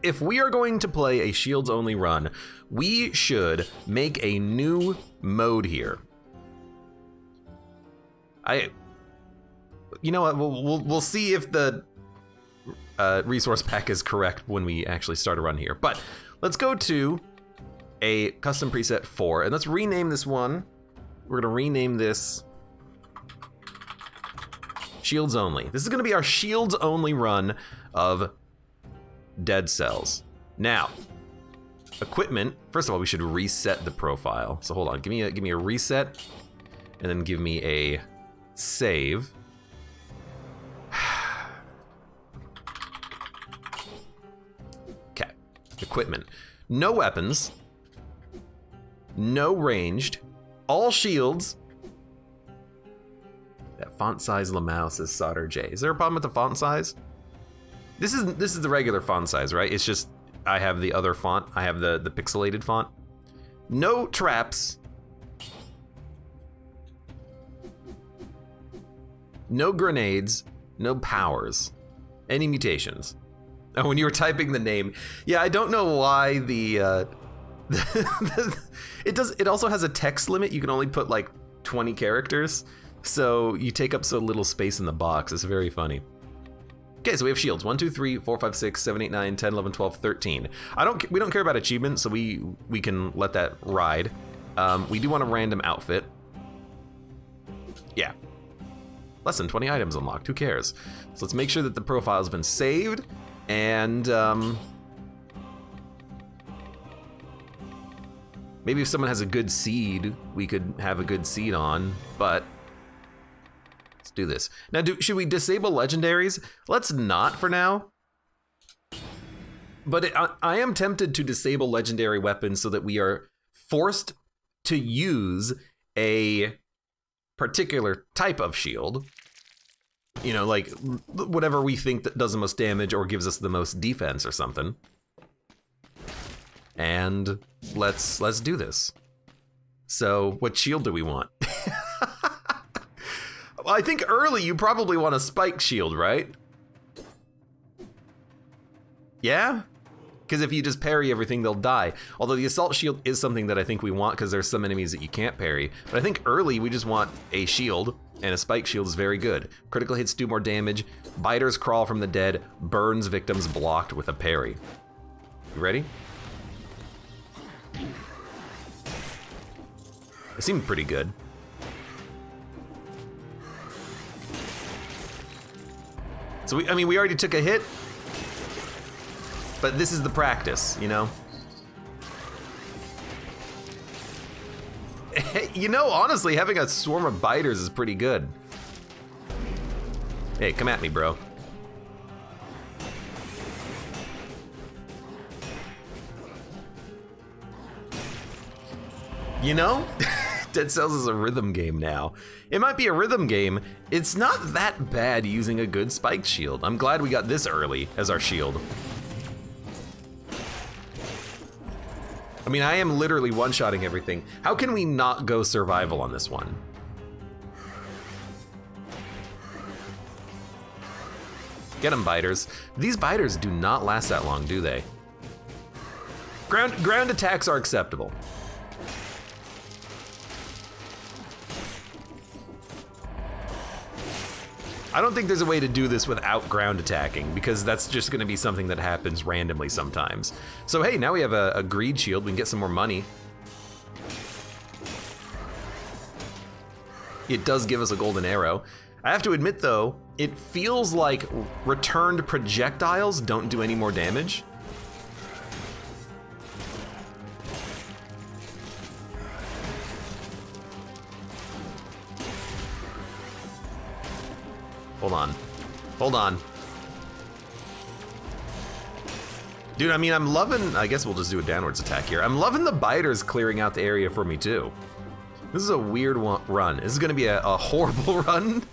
if we are going to play a shields only run, we should make a new mode here. You know what? We'll see if the resource pack is correct when we actually start a run here. But let's go to a custom preset 4, and let's rename this one. We're gonna rename this Shields Only. This is gonna be our Shields Only run of Dead Cells. Now, equipment. First of all, we should reset the profile. So hold on, give me a reset, and then give me a save. Okay, equipment. No weapons. No ranged. All shields. That font size Lamau says Solder J. Is there a problem with the font size? This is the regular font size, right? It's just I have the other font. I have the pixelated font. No traps. No grenades. No powers. Any mutations. Oh, when you were typing the name, yeah, I don't know why the it also has a text limit. You can only put like 20 characters, so you take up so little space in the box. It's very funny. Okay, so we have shields 1, 2, 3, 4, 5, 6, 7, 8, 9, 10, 11, 12, 13. We don't care about achievements, so we can let that ride. We do want a random outfit. Yeah. Less than 20 items unlocked, who cares? So let's make sure that the profile has been saved, and maybe if someone has a good seed, we could have a good seed on, but let's do this. Now, should we disable legendaries? Let's not for now. But I am tempted to disable legendary weapons so that we are forced to use a particular type of shield. You know, like whatever we think that does the most damage or gives us the most defense or something. And let's do this. So what shield do we want? Well, I think early you probably want a spike shield, right? Yeah? Because if you just parry everything, they'll die. Although the assault shield is something that I think we want because there's some enemies that you can't parry. But I think early we just want a shield, and a spike shield is very good. Critical hits do more damage, biters crawl from the dead, burns victims blocked with a parry. You ready? It seemed pretty good. So we already took a hit, but this is the practice, you know? You know, honestly, having a swarm of biters is pretty good. Hey, come at me, bro. You know? Dead Cells is a rhythm game now. It might be a rhythm game. It's not that bad using a good spiked shield. I'm glad we got this early as our shield. I mean, I am literally one-shotting everything. How can we not go survival on this one? Get them, biters. These biters do not last that long, do they? Ground attacks are acceptable. I don't think there's a way to do this without ground attacking, because that's just gonna be something that happens randomly sometimes. So hey, now we have a greed shield, we can get some more money. It does give us a golden arrow. I have to admit though, it feels like returned projectiles don't do any more damage. Hold on. Dude, I mean, I'm loving, I guess we'll just do a downwards attack here. I'm loving the biters clearing out the area for me too. This is a weird run. This is gonna be a horrible run.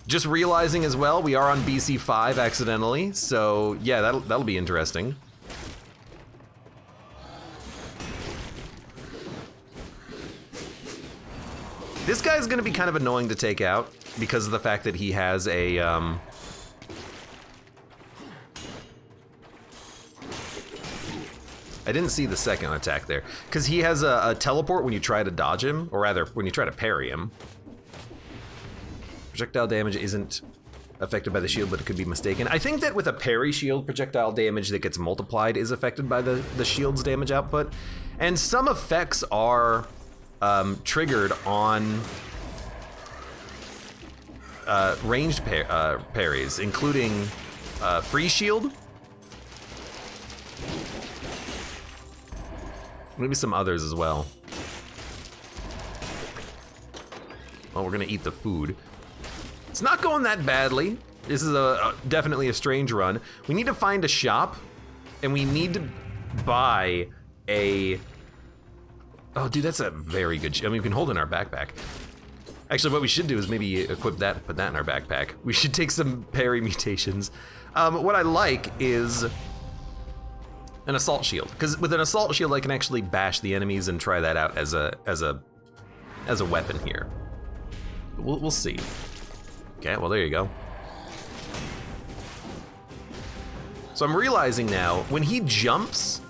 Just realizing as well, we are on BC5 accidentally, so yeah, that'll be interesting. This guy's gonna be kind of annoying to take out. because of the fact that he has a, I didn't see the second attack there. Because he has a teleport when you try to dodge him, or rather, when you try to parry him. Projectile damage isn't affected by the shield, but it could be mistaken. I think that with a parry shield, projectile damage that gets multiplied is affected by the shield's damage output. And some effects are triggered on ranged parries, including free shield. Maybe some others as well. Well, we're gonna eat the food. It's not going that badly. This is definitely a strange run. We need to find a shop, and we need to buy a... Oh, dude, that's a very good... I mean, we can hold in our backpack. Actually, what we should do is maybe equip that and put that in our backpack. We should take some parry mutations. What I like is an assault shield, because with an assault shield, I can actually bash the enemies and try that out as a weapon here. We'll see. Okay, well, there you go. So I'm realizing now, when he jumps,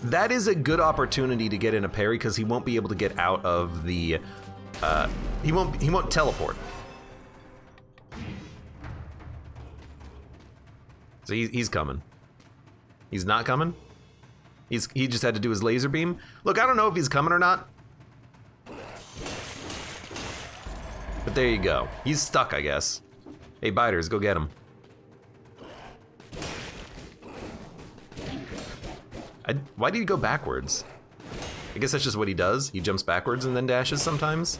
that is a good opportunity to get in a parry, because he won't be able to get out of the, he won't teleport. So he's coming. He's not coming? He just had to do his laser beam? Look, I don't know if he's coming or not. But there you go. He's stuck, I guess. Hey, biters, go get him. Why did he go backwards? I guess that's just what he does. He jumps backwards and then dashes sometimes.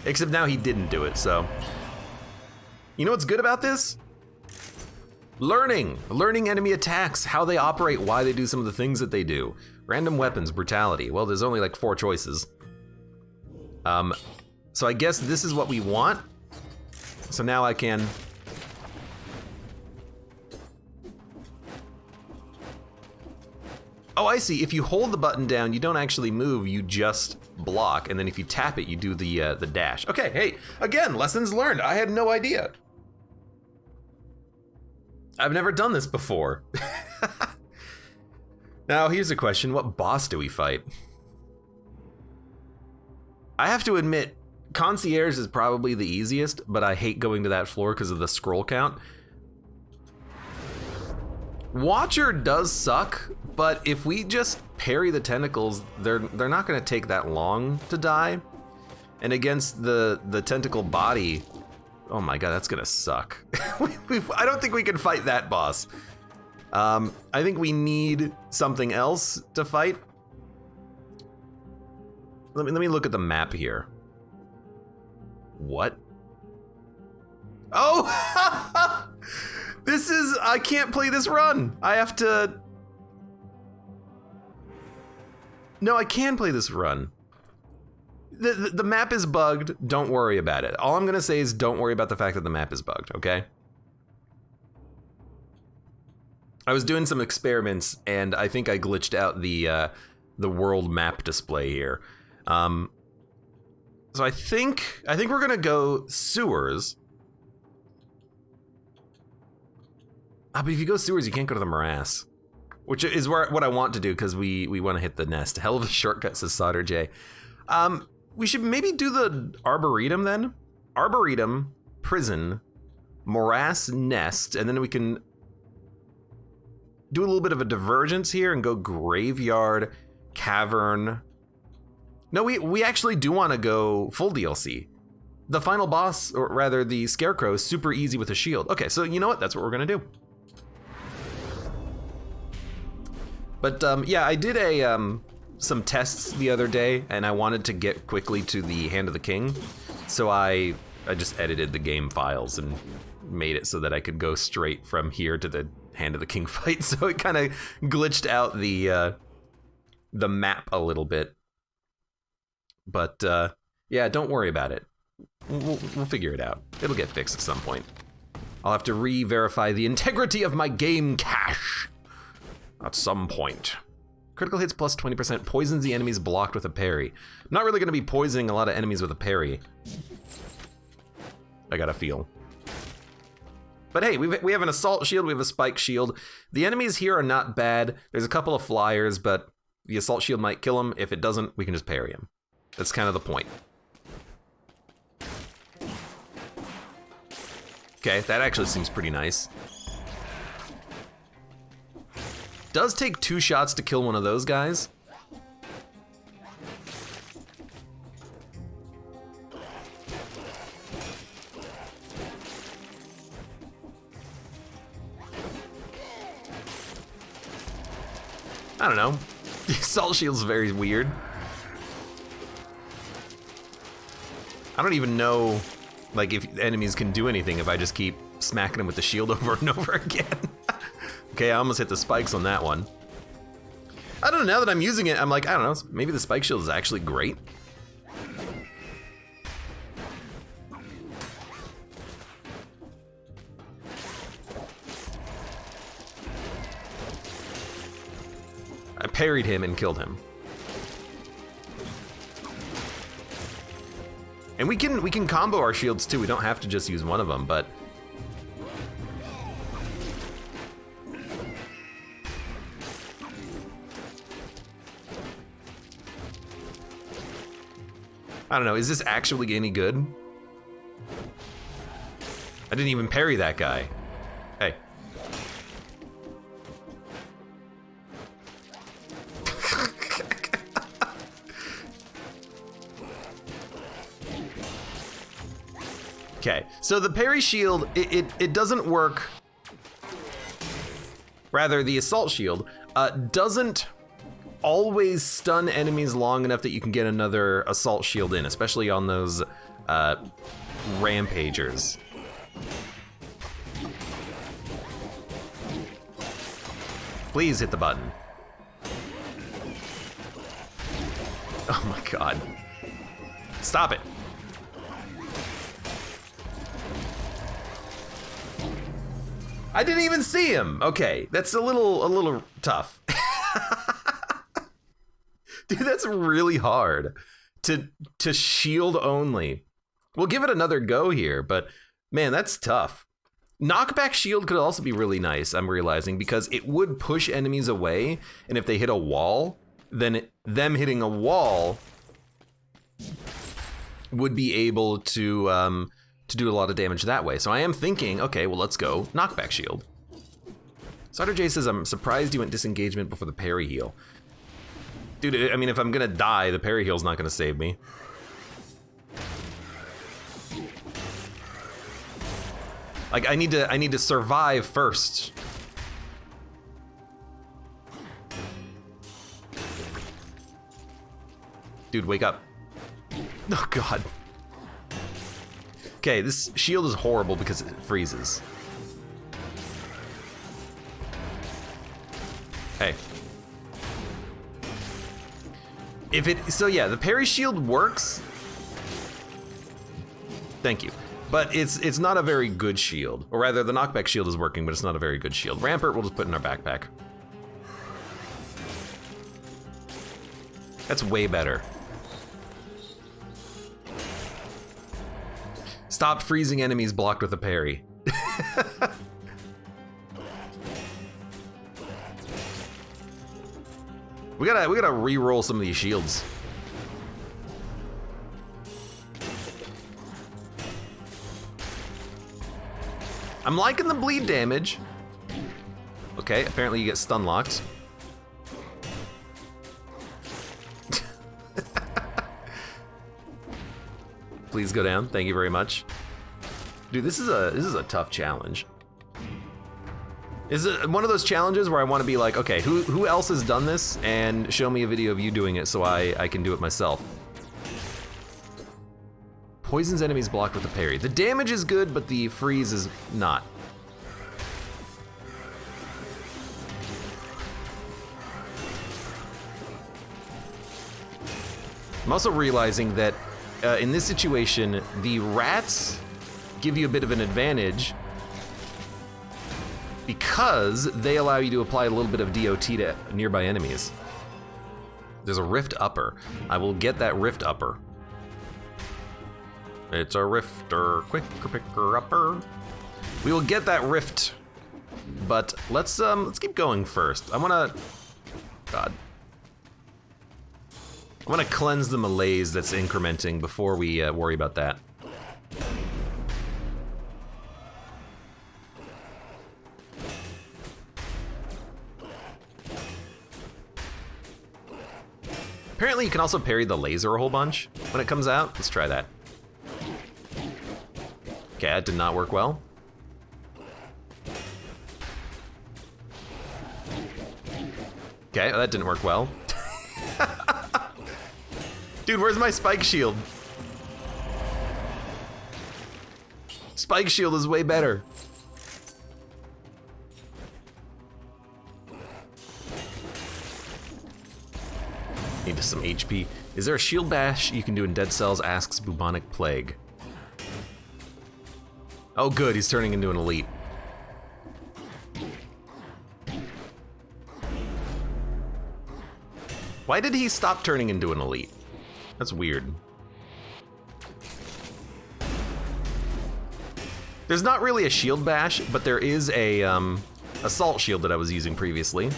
Except now he didn't do it, so. You know what's good about this? Learning enemy attacks, how they operate, why they do some of the things that they do. Random weapons, brutality. Well, there's only like 4 choices. So I guess this is what we want. So now I can... Oh, I see. If you hold the button down, you don't actually move, you just block. And then if you tap it, you do the dash. Okay, hey, again, lessons learned. I had no idea. I've never done this before. Now, here's a question. What boss do we fight? I have to admit, Concierge is probably the easiest, but I hate going to that floor because of the scroll count. Watcher does suck, but if we just parry the tentacles, they're not going to take that long to die. And against the tentacle body, oh my god, that's going to suck. I don't think we can fight that boss. I think we need something else to fight. Let me look at the map here. What? Oh! This is, I can't play this run. I have to... No, I can play this run. The map is bugged, don't worry about it. All I'm gonna say is don't worry about the fact that the map is bugged, okay? I was doing some experiments and I think I glitched out the world map display here. So I think we're gonna go sewers. But if you go sewers, you can't go to the morass, which is what I want to do because we want to hit the nest. Hell of a shortcut, says Solder J. We should maybe do the Arboretum then. Arboretum, prison, morass, nest, and then we can do a little bit of a divergence here and go graveyard, cavern. No, we actually do want to go full DLC. The final boss, or rather the Scarecrow, is super easy with a shield. Okay, so you know what? That's what we're gonna do. But yeah, I did some tests the other day, and I wanted to get quickly to the Hand of the King. So I just edited the game files and made it so that I could go straight from here to the Hand of the King fight. So it kind of glitched out the map a little bit. But yeah, don't worry about it. We'll figure it out. It'll get fixed at some point. I'll have to re-verify the integrity of my game cache at some point. Critical hits plus 20%, poisons the enemies blocked with a parry. I'm not really gonna be poisoning a lot of enemies with a parry. I gotta feel. But hey, we have an assault shield, we have a spike shield. The enemies here are not bad. There's a couple of flyers, but the assault shield might kill him. If it doesn't, we can just parry him. That's kind of the point. Okay, that actually seems pretty nice. Does take 2 shots to kill one of those guys. I don't know. The assault shield's very weird. I don't even know, like, if enemies can do anything if I just keep smacking them with the shield over and over again. Okay, I almost hit the spikes on that one. I don't know, now that I'm using it, I'm like, I don't know, maybe the spike shield is actually great. I parried him and killed him. And we can combo our shields too. We don't have to just use one of them, but I don't know, is this actually any good? I didn't even parry that guy. Hey. Okay, so the parry shield, it doesn't work. Rather, the assault shield doesn't always stun enemies long enough that you can get another assault shield in, especially on those rampagers. Please hit the button. Oh my god. Stop it. I didn't even see him. Okay, that's a little tough. Dude, that's really hard to shield only. We'll give it another go here, but man, that's tough. Knockback shield could also be really nice, I'm realizing, because it would push enemies away, and if they hit a wall, then them hitting a wall would be able to do a lot of damage that way. So I am thinking, okay, well, let's go knockback shield. Sauter J says, I'm surprised you went disengagement before the parry heal. Dude, I mean, if I'm gonna die, the parry heal's not gonna save me. Like, I need to survive first. Dude, wake up. Oh god. Okay, this shield is horrible because it freezes. Hey. So yeah, the parry shield works. Thank you. But it's not a very good shield. Or rather, the knockback shield is working, but it's not a very good shield. Rampart we'll just put in our backpack. That's way better. Stop freezing enemies blocked with a parry. We gotta re-roll some of these shields. I'm liking the bleed damage. Okay, apparently you get stun locked. Please go down. Thank you very much. Dude, this is a tough challenge. Is it one of those challenges where I want to be like, okay, who else has done this, and show me a video of you doing it so I can do it myself. Poisons enemies blocked with a parry. The damage is good, but the freeze is not. I'm also realizing that in this situation, the rats give you a bit of an advantage because they allow you to apply a little bit of DOT to nearby enemies. There's a rift upper. I will get that rift upper. It's a rifter, quicker picker upper. We will get that rift, but let's keep going first. I wanna cleanse the malaise that's incrementing before we worry about that. Apparently you can also parry the laser a whole bunch when it comes out. Let's try that. Okay, that did not work well. Okay, that didn't work well. Dude, where's my spike shield? Spike shield is way better. Need some HP. Is there a shield bash you can do in Dead Cells? Asks Bubonic Plague. Oh good, he's turning into an elite. Why did he stop turning into an elite? That's weird. There's not really a shield bash, but there is a assault shield that I was using previously.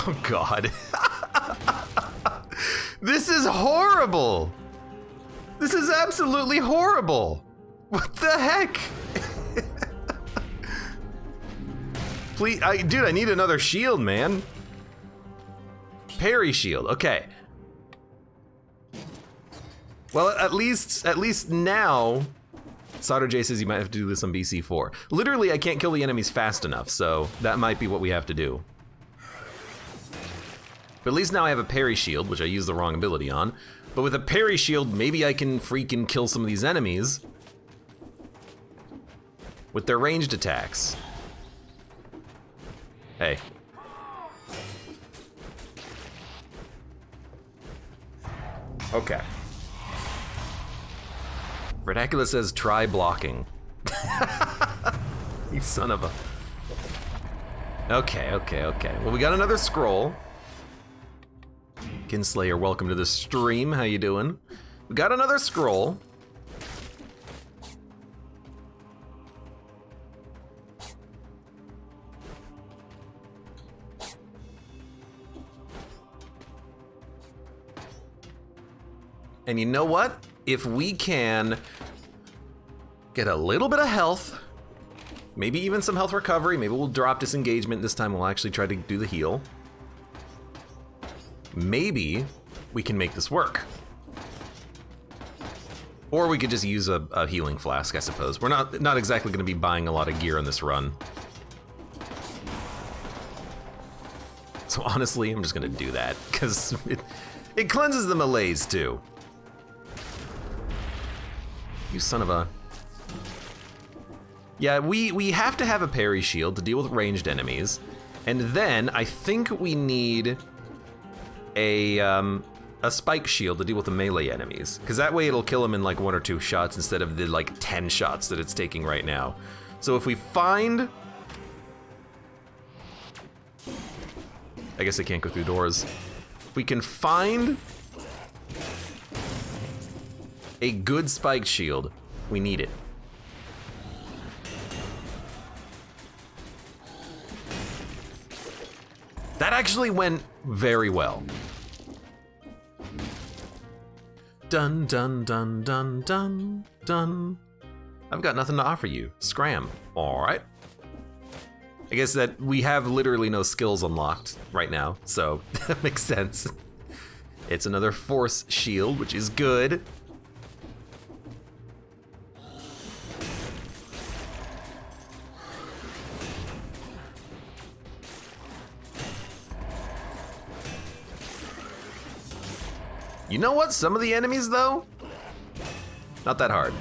Oh God. This is horrible. This is absolutely horrible. What the heck? Please, dude, I need another shield, man. Parry shield, okay. Well, at least now, Solder J says you might have to do this on BC4. Literally, I can't kill the enemies fast enough, so that might be what we have to do. But at least now I have a parry shield, which I used the wrong ability on. But with a parry shield, maybe I can freaking kill some of these enemies with their ranged attacks. Hey. Okay. Verdacula says try blocking. You son of a... Okay. Well, we got another scroll. Kinslayer, welcome to the stream. How you doing? We got another scroll. And you know what? If we can get a little bit of health, maybe even some health recovery, maybe we'll drop disengagement. This time we'll actually try to do the heal. Maybe we can make this work. Or we could just use a healing flask, I suppose. We're not exactly gonna be buying a lot of gear on this run. So honestly, I'm just gonna do that, because it cleanses the malaise too. You son of a... Yeah, we have to have a parry shield to deal with ranged enemies. And then I think we need a spike shield to deal with the melee enemies, because that way it'll kill them in like 1 or 2 shots instead of the like 10 shots that it's taking right now. So if we find... I guess I can't go through doors. If we can find a good spike shield, we need it. That actually went very well. Dun dun dun dun dun dun. I've got nothing to offer you. Scram. All right. I guess that we have literally no skills unlocked right now, so that makes sense. It's another force shield, which is good. You know what? Some of the enemies, though, not that hard.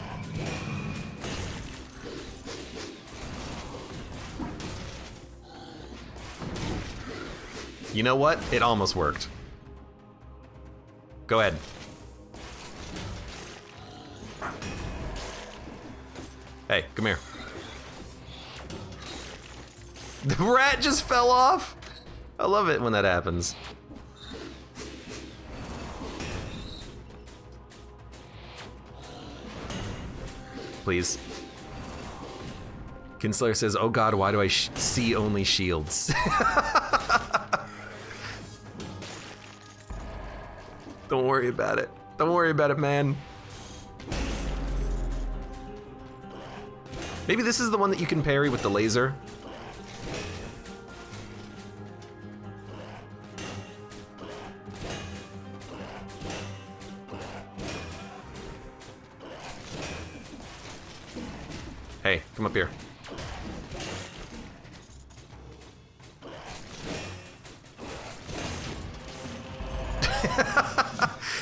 You know what? It almost worked. Go ahead. Hey, come here. The rat just fell off. I love it when that happens. Please. Kinsler says, oh God, why do I see only shields? Don't worry about it. Don't worry about it, man. Maybe this is the one that you can parry with the laser. Hey, come up here.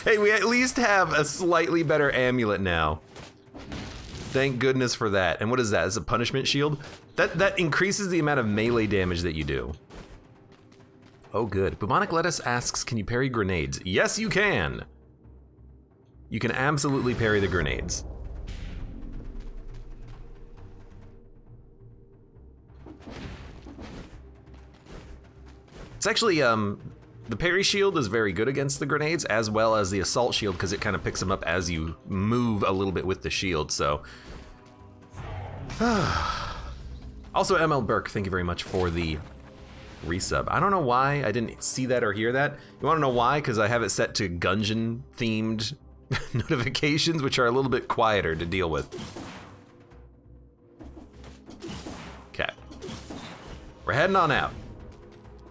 Hey, we at least have a slightly better amulet now. Thank goodness for that. And what is that? It's a punishment shield? That increases the amount of melee damage that you do. Oh, good. Bubonic Lettuce asks, can you parry grenades? Yes, you can. You can absolutely parry the grenades. It's actually, the parry shield is very good against the grenades, as well as the assault shield, because it kind of picks them up as you move a little bit with the shield, so. Also, ML Burke, thank you very much for the resub. I don't know why I didn't see that or hear that. You wanna know why? Because I have it set to Gungeon themed notifications, which are a little bit quieter to deal with. Okay. We're heading on out.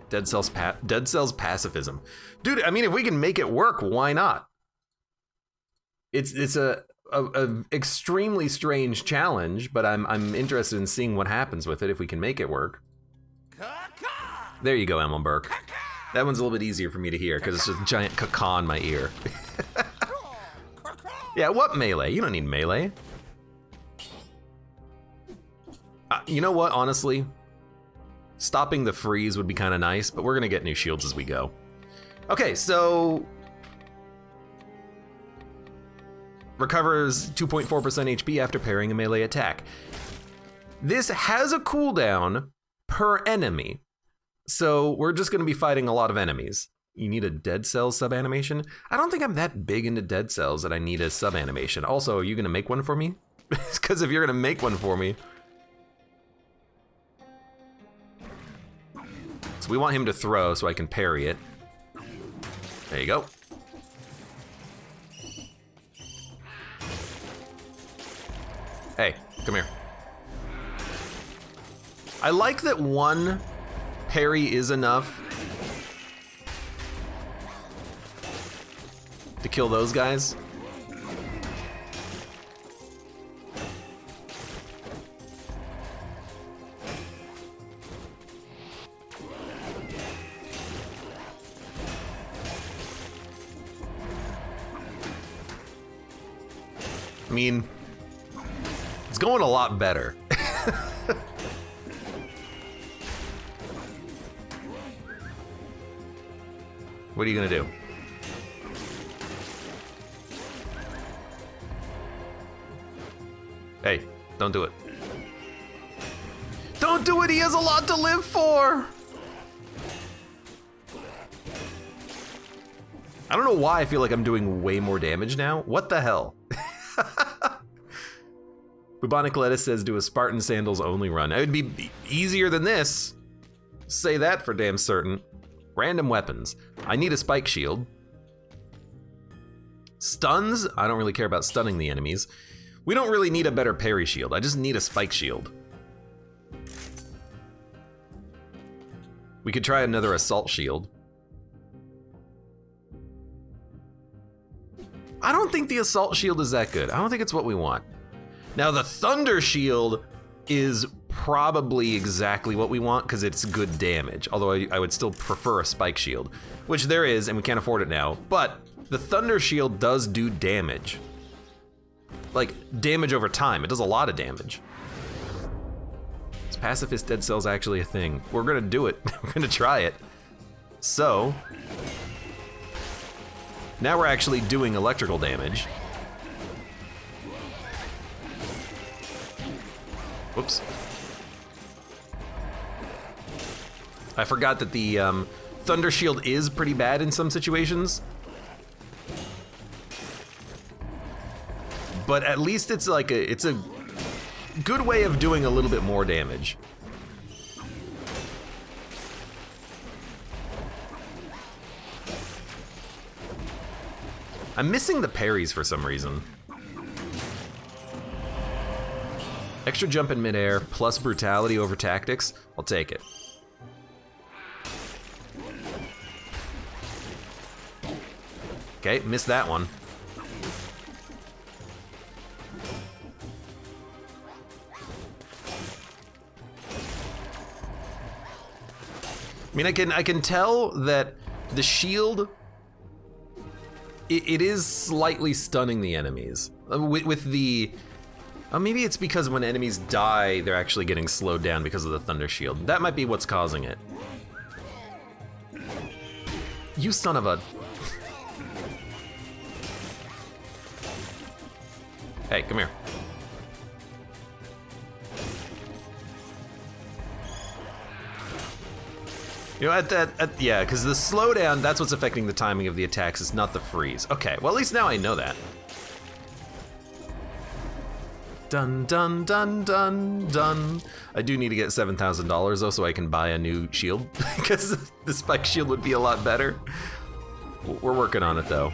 Dead Cells pacifism. Dude, I mean, if we can make it work, why not? It's a extremely strange challenge, but I'm interested in seeing what happens with it if we can make it work. There you go, Emil Burke. That one's a little bit easier for me to hear because it's just a giant caca in my ear. Yeah, what melee? You don't need melee. You know what, honestly? Stopping the freeze would be kind of nice, but we're gonna get new shields as we go. Okay, so recovers 2.4% HP after parrying a melee attack. This has a cooldown per enemy, so we're just gonna be fighting a lot of enemies. You need a Dead Cells sub animation? I don't think I'm that big into Dead Cells that I need a sub animation. Also, are you gonna make one for me? Because if you're gonna make one for me, so we want him to throw so I can parry it. There you go. Hey, come here. I like that one parry is enough to kill those guys. I mean, it's going a lot better. What are you gonna do? Hey, don't do it. Don't do it, he has a lot to live for! I don't know why I feel like I'm doing way more damage now. What the hell? Bubonic Lettuce says do a Spartan Sandals only run. It would be easier than this. Say that for damn certain. Random weapons. I need a spike shield. Stuns? I don't really care about stunning the enemies. We don't really need a better parry shield. I just need a spike shield. We could try another assault shield. I don't think the assault shield is that good. I don't think it's what we want. Now the thunder shield is probably exactly what we want because it's good damage. Although I would still prefer a spike shield, which there is and we can't afford it now. But the thunder shield does do damage. Like damage over time, it does a lot of damage. Is pacifist Dead Cells actually a thing? We're gonna do it, we're gonna try it. So, now we're actually doing electrical damage. Whoops. I forgot that the Thunder Shield is pretty bad in some situations. But at least it's like it's a good way of doing a little bit more damage. I'm missing the parries for some reason. Extra jump in midair plus brutality over tactics. I'll take it. Okay, missed that one. I mean, I can tell that the shield, it is slightly stunning the enemies. With the, maybe it's because when enemies die, they're actually getting slowed down because of the Thunder Shield. That might be what's causing it. You son of a... Hey, come here. You know, yeah, because the slowdown, that's what's affecting the timing of the attacks, it's not the freeze. Okay, well at least now I know that. Dun, dun, dun, dun, dun. I do need to get $7,000 though so I can buy a new shield, because the spike shield would be a lot better. We're working on it though.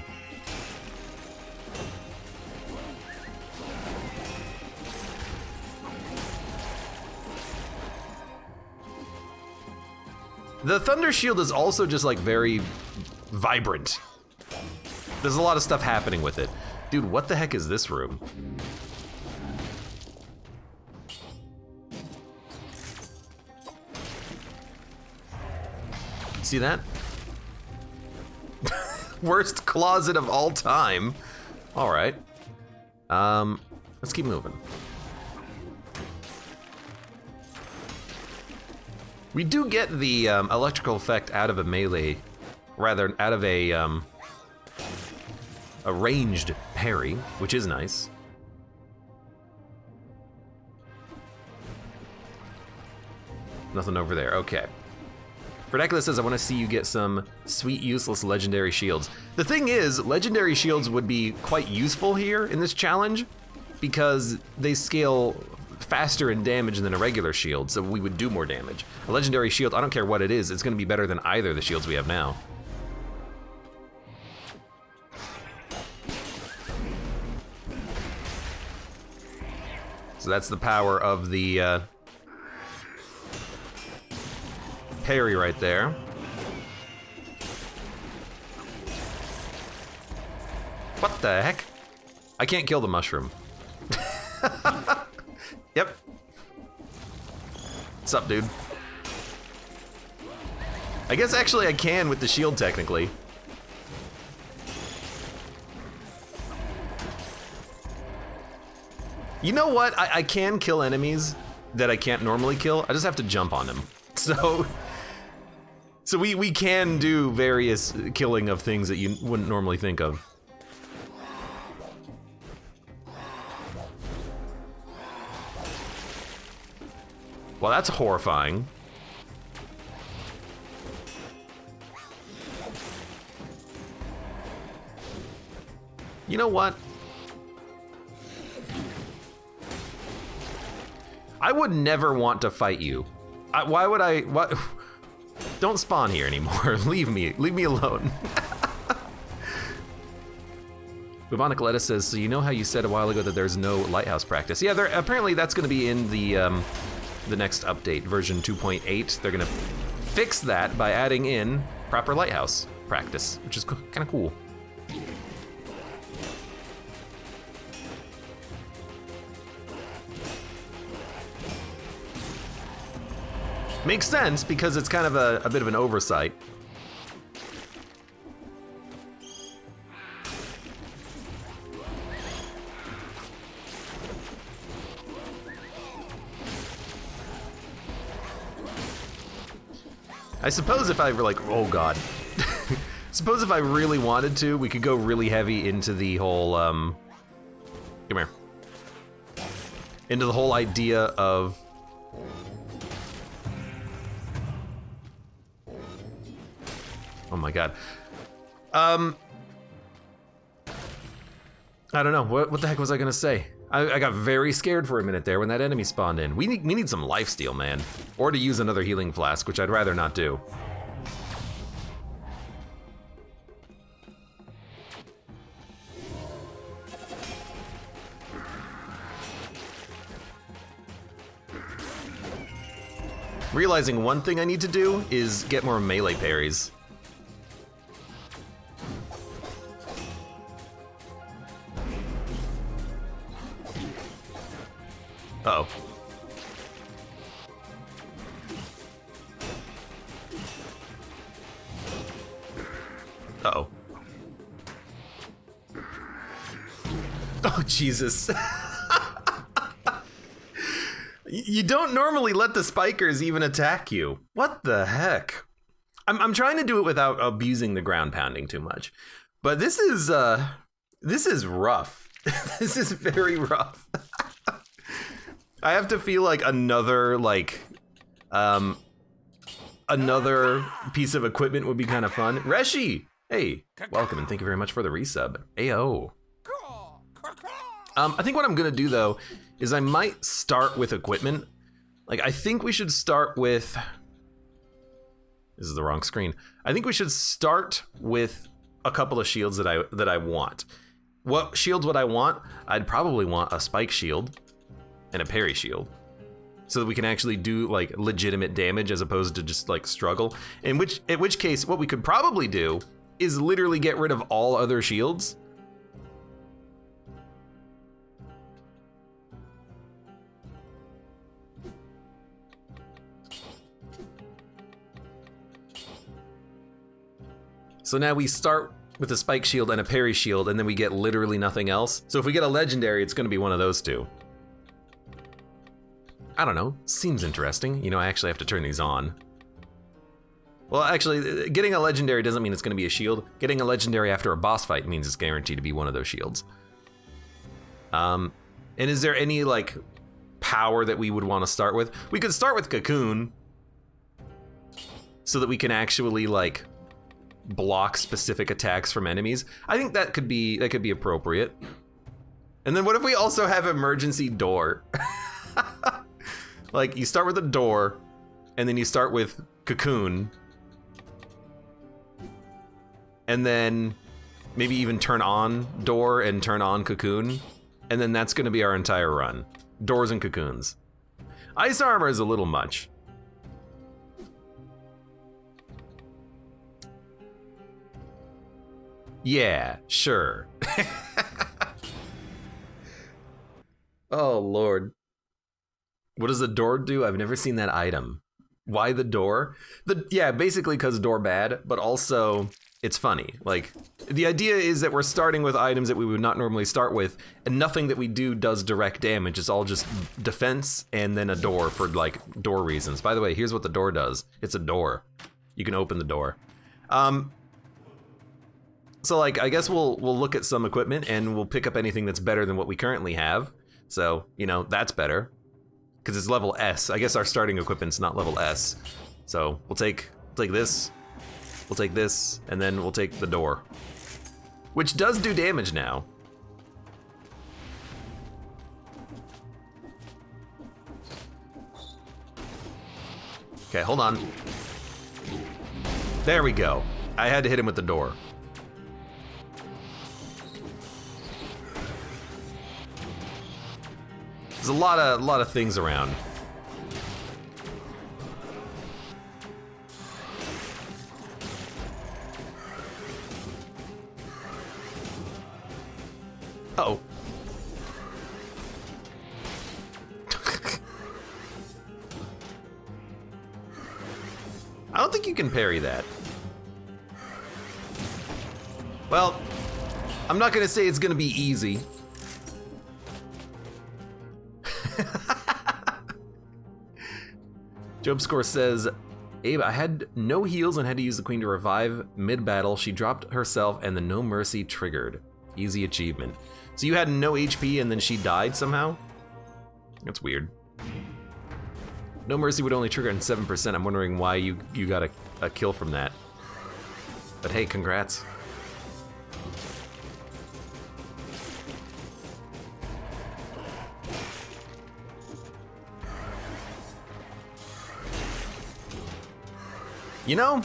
The Thunder Shield is also just like very vibrant. There's a lot of stuff happening with it. Dude, what the heck is this room? See that? Worst closet of all time. All right. Let's keep moving. We do get the electrical effect out of a melee, rather out of a ranged parry, which is nice. Nothing over there, okay. Vernacular says, I want to see you get some sweet, useless legendary shields. The thing is, legendary shields would be quite useful here in this challenge because they scale faster in damage than a regular shield, so we would do more damage. A legendary shield, I don't care what it is, it's gonna be better than either of the shields we have now. So that's the power of the parry right there. What the heck? I can't kill the mushroom. Yep. What's up, dude? I guess actually I can with the shield technically. You know what? I can kill enemies that I can't normally kill. I just have to jump on them. So we can do various killing of things that you wouldn't normally think of. Well, that's horrifying. You know what? I would never want to fight you. Why would I? What? Don't spawn here anymore. Leave me alone. Bubonic Lettuce says, so you know how you said a while ago that there's no Lighthouse practice? Yeah, apparently that's going to be in the next update, version 2.8. They're going to fix that by adding in proper Lighthouse practice, which is kind of cool. Makes sense because it's kind of a bit of an oversight. I suppose if I were like, oh god. Suppose if I really wanted to, we could go really heavy into the whole, come here. Into the whole idea of... Oh my god. I don't know, what the heck was I gonna say? I got very scared for a minute there when that enemy spawned in. We need some lifesteal, man. Or to use another healing flask, which I'd rather not do. Realizing one thing I need to do is get more melee parries. Uh-oh. Uh-oh. Oh, Jesus. You don't normally let the spikers even attack you. What the heck? I'm trying to do it without abusing the ground pounding too much. But this is rough. This is very rough. I have to feel like another piece of equipment would be kind of fun. Reshi! Hey, welcome and thank you very much for the resub. Ayo. I think what I'm gonna do though is I might start with equipment. Like I think we should start with, this is the wrong screen. I think we should start with a couple of shields that I want. What shields would I want? I'd probably want a spike shield and a parry shield, so that we can actually do like legitimate damage as opposed to just like struggle. In which case, what we could probably do is literally get rid of all other shields. So now we start with a spike shield and a parry shield, and then we get literally nothing else. So if we get a legendary, it's gonna be one of those two. I don't know, seems interesting. You know, I actually have to turn these on. Well, actually, getting a legendary doesn't mean it's gonna be a shield. Getting a legendary after a boss fight means it's guaranteed to be one of those shields. And is there any like power that we would wanna start with? We could start with Cocoon, so that we can actually like block specific attacks from enemies. I think that could be appropriate. And then what if we also have emergency door? Like you start with a door, and then you start with Cocoon, and then maybe even turn on door and turn on Cocoon, and then that's gonna be our entire run. Doors and Cocoons. Ice armor is a little much. Yeah, sure. Oh, Lord. What does the door do? I've never seen that item. Why the door? Yeah, basically because door bad, but also it's funny. Like, the idea is that we're starting with items that we would not normally start with, and nothing that we do does direct damage. It's all just defense and then a door for like door reasons. By the way, here's what the door does. It's a door. You can open the door. So like, I guess we'll look at some equipment and we'll pick up anything that's better than what we currently have. So, you know, that's better. Because it's level S. I guess our starting equipment's not level S. So we'll take this, we'll take this, and then we'll take the door. Which does do damage now. Okay, hold on. There we go. I had to hit him with the door. There's a lot of things around. Uh-oh. I don't think you can parry that. Well, I'm not gonna say it's gonna be easy. Job Score says, Abe, I had no heals and had to use the queen to revive mid-battle. She dropped herself and the no mercy triggered. Easy achievement. So you had no HP and then she died somehow? That's weird. No mercy would only trigger in 7%. I'm wondering why you got a kill from that. But hey, congrats. You know,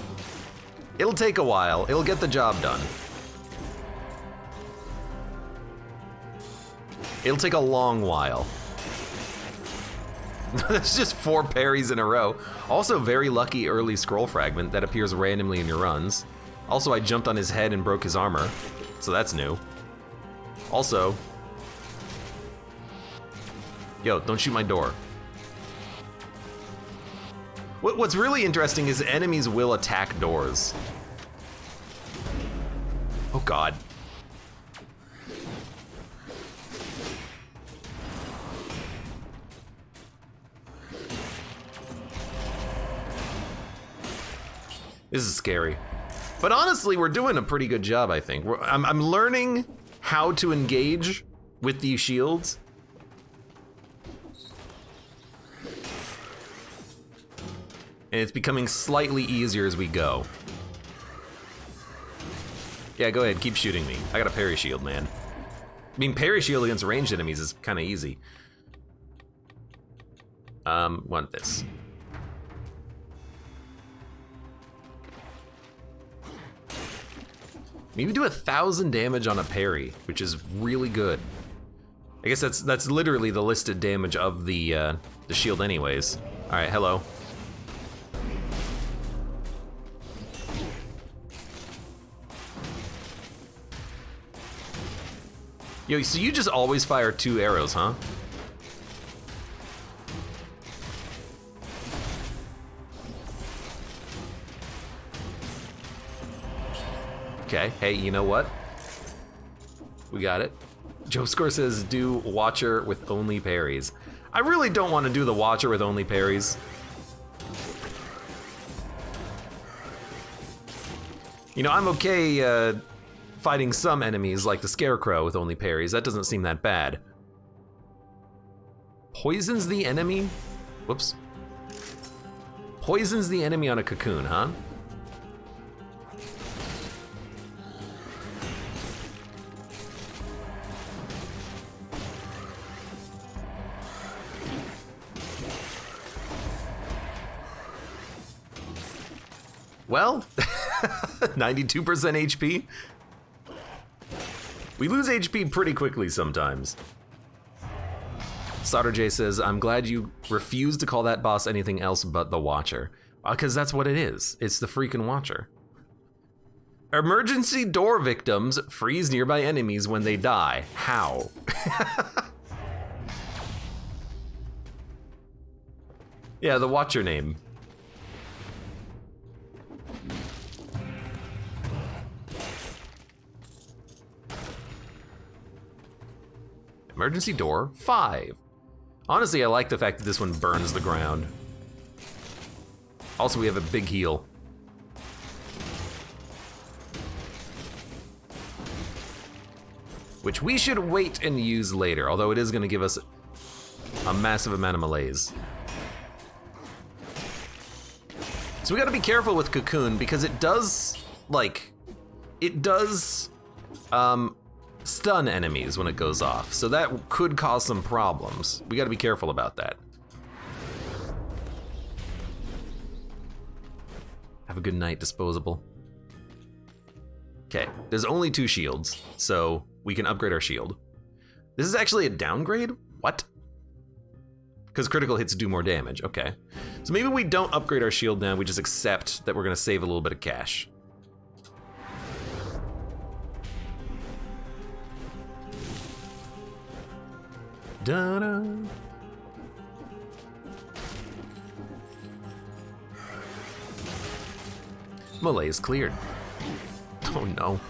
it'll take a while. It'll get the job done. It'll take a long while. That's just 4 parries in a row. Also, very lucky early scroll fragment that appears randomly in your runs. Also, I jumped on his head and broke his armor, so that's new. Also, yo, don't shoot my door. What's really interesting is enemies will attack doors. Oh God. This is scary. But honestly, we're doing a pretty good job, I think. I'm learning how to engage with these shields. And it's becoming slightly easier as we go. Yeah, go ahead, keep shooting me. I got a parry shield, man. I mean, parry shield against ranged enemies is kind of easy. Want this. Maybe do 1,000 damage on a parry, which is really good. I guess that's literally the listed damage of the shield anyways. All right, hello. Yo, so you just always fire 2 arrows, huh? Okay, hey, you know what? We got it. Joe Score says do Watcher with only parries. I really don't want to do the Watcher with only parries. You know, I'm okay fighting some enemies like the Scarecrow with only parries. That doesn't seem that bad. Poisons the enemy? Whoops. Poisons the enemy on a cocoon, huh? Well, 92% HP. We lose HP pretty quickly sometimes. Sauter J says, I'm glad you refused to call that boss anything else but the Watcher. Because that's what it is. It's the freaking Watcher. Emergency door victims freeze nearby enemies when they die. How? Yeah, the Watcher name. Emergency door 5. Honestly, I like the fact that this one burns the ground. Also, we have a big heal. Which we should wait and use later, although it is gonna give us a massive amount of malaise. So we gotta be careful with Cocoon because it does, stun enemies when it goes off. So that could cause some problems. We gotta be careful about that. Have a good night, disposable. Okay, there's only 2 shields, so we can upgrade our shield. This is actually a downgrade? What? Because critical hits do more damage, okay. So maybe we don't upgrade our shield now, we just accept that we're gonna save a little bit of cash. Da-da. Malaise cleared. Oh no.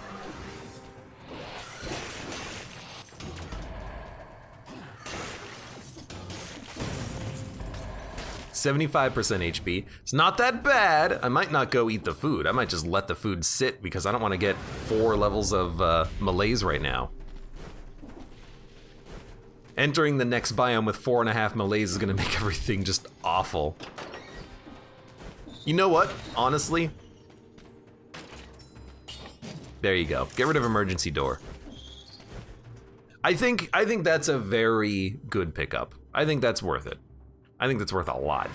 75% HP. It's not that bad. I might not go eat the food. I might just let the food sit because I don't want to get 4 levels of malaise right now. Entering the next biome with 4.5 malaise is gonna make everything just awful. You know what? Honestly, there you go. Get rid of emergency door. I think that's a very good pickup. I think that's worth it. I think that's worth a lot.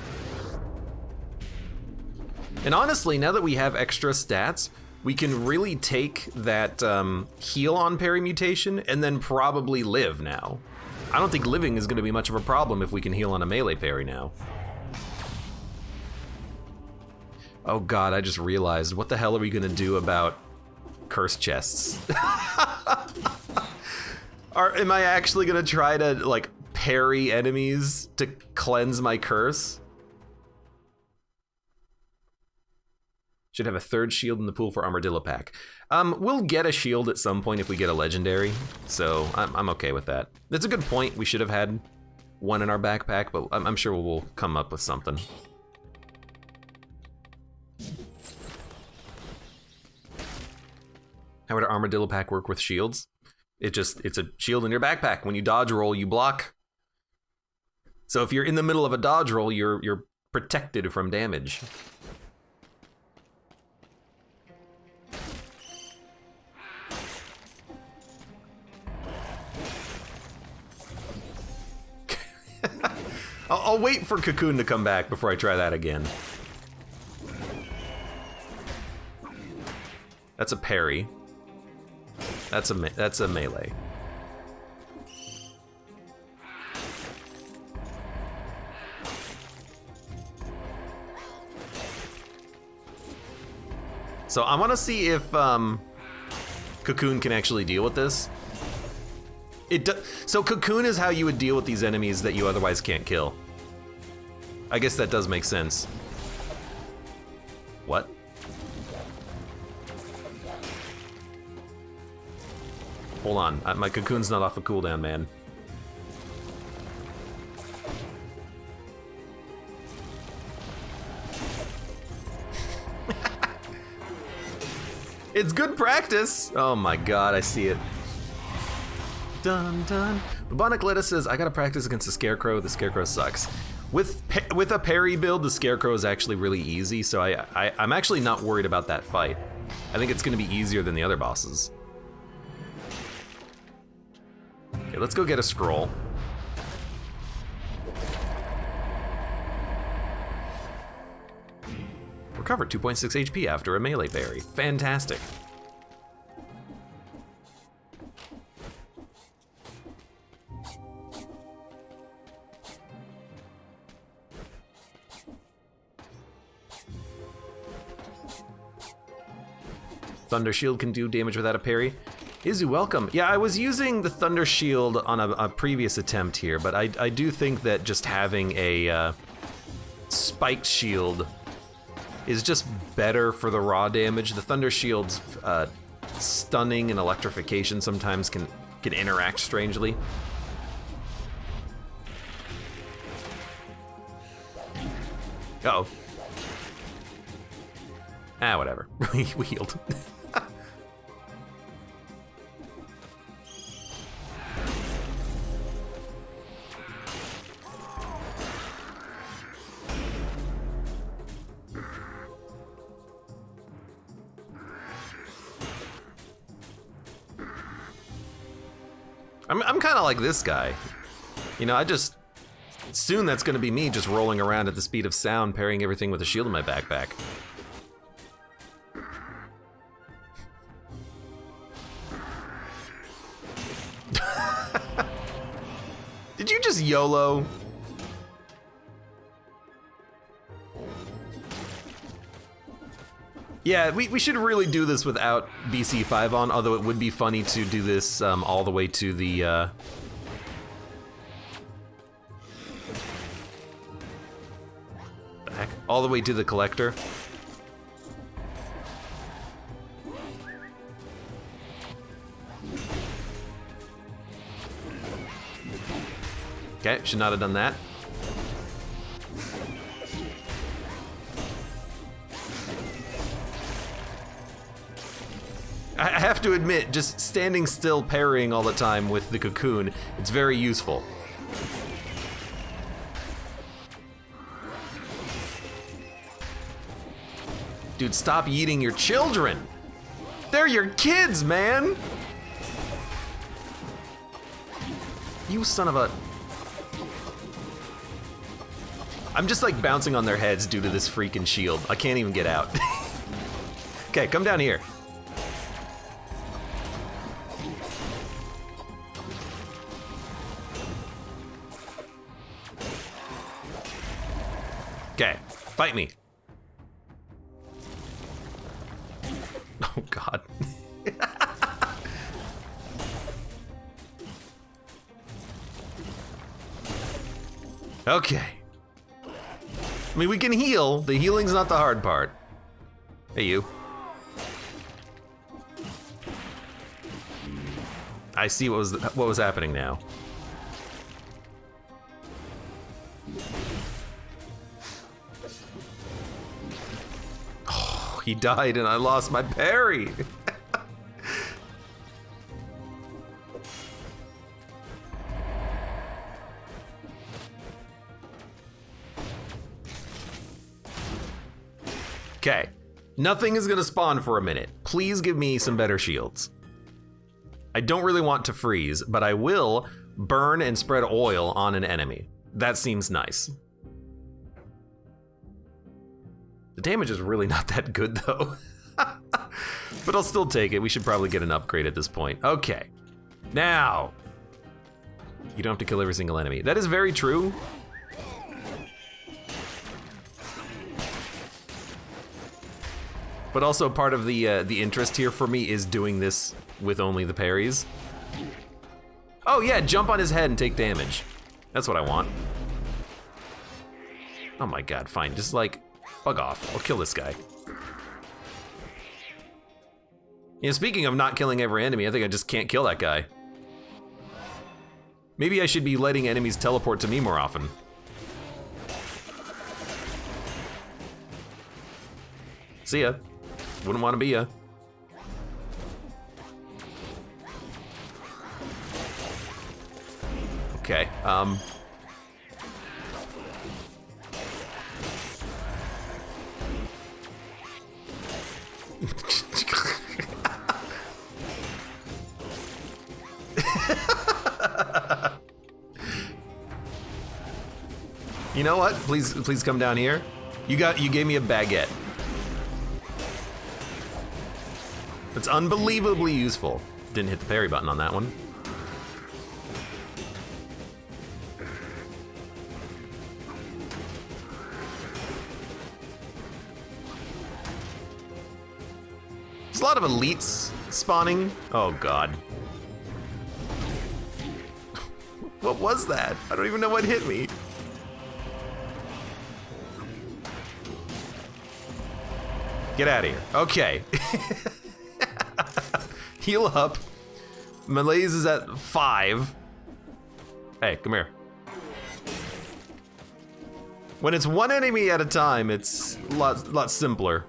And honestly, now that we have extra stats, we can really take that heal on parry mutation and then probably live now. I don't think living is gonna be much of a problem if we can heal on a melee parry now. Oh god, I just realized, what the hell are we gonna do about curse chests? Am I actually gonna try to, like, parry enemies to cleanse my curse? Should have a 3rd shield in the pool for Armadillo Pack. We'll get a shield at some point if we get a legendary, so I'm okay with that. That's a good point. We should have had one in our backpack, but I'm sure we'll come up with something. How would an Armadillo Pack work with shields? It's a shield in your backpack. When you dodge roll, you block. So if you're in the middle of a dodge roll, you're protected from damage. I'll wait for Cocoon to come back before I try that again. That's a parry. That's a melee. So I want to see if Cocoon can actually deal with this. So Cocoon is how you would deal with these enemies that you otherwise can't kill. I guess that does make sense. What? Hold on, my Cocoon's not off a cooldown, man. It's good practice. Oh my god, I see it. Dun dun. Bubonic Lettuce says, I gotta practice against the Scarecrow. The Scarecrow sucks. With a parry build, the Scarecrow is actually really easy, so I'm actually not worried about that fight. I think it's gonna be easier than the other bosses. Okay, let's go get a scroll. Recovered 2.6 HP after a melee parry. Fantastic. Thunder Shield can do damage without a parry. Izu, welcome. Yeah, I was using the Thunder Shield on a previous attempt here, but I do think that just having a spiked shield is just better for the raw damage. The Thunder Shield's stunning and electrification sometimes can interact strangely. Uh-oh. Ah, whatever. We healed. I'm kind of like this guy. You know, soon that's gonna be me just rolling around at the speed of sound, parrying everything with a shield in my backpack. Did you just YOLO? Yeah, we should really do this without BC5 on, although it would be funny to do this all the way to the... Back. All the way to the collector. Okay, should not have done that. to admit, just standing still parrying all the time with the cocoon, it's very useful. Dude, stop eating your children. They're your kids, man. You son of a... I'm just like bouncing on their heads due to this freaking shield. I can't even get out. Okay, come down here. Okay, fight me. Oh God. Okay. I mean, we can heal. The healing's not the hard part. Hey, you. I see what was happening now. Oh, he died and I lost my parry. Okay, nothing is gonna spawn for a minute. Please give me some better shields. I don't really want to freeze, but I will burn and spread oil on an enemy. That seems nice. The damage is really not that good though. But I'll still take it. We should probably get an upgrade at this point. Okay, now. You don't have to kill every single enemy. That is very true. But also part of the interest here for me is doing this with only the parries. Oh yeah, jump on his head and take damage. That's what I want. Oh my God, fine, just like, bug off. I'll kill this guy. You know, speaking of not killing every enemy, I think I just can't kill that guy. Maybe I should be letting enemies teleport to me more often. See ya. Wouldn't want to be ya. Okay, You know what? Please come down here. You gave me a baguette. It's unbelievably useful. Didn't hit the parry button on that one. There's a lot of elites spawning. Oh God. What was that? I don't even know what hit me. Get out of here. Okay. Heal up. Malaise is at 5. Hey, come here. When it's one enemy at a time, it's a lot simpler.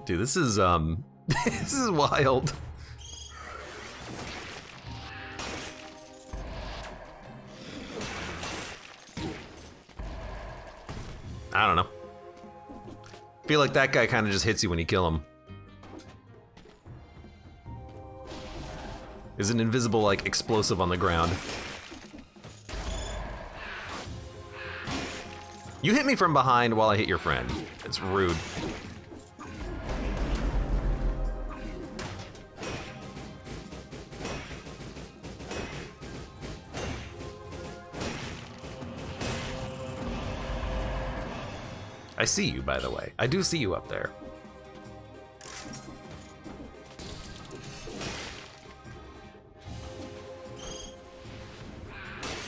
Dude, this is this is wild. I don't know. I feel like that guy kind of just hits you when you kill him. There's an invisible, like, explosive on the ground. You hit me from behind while I hit your friend. It's rude. I see you, by the way. I do see you up there.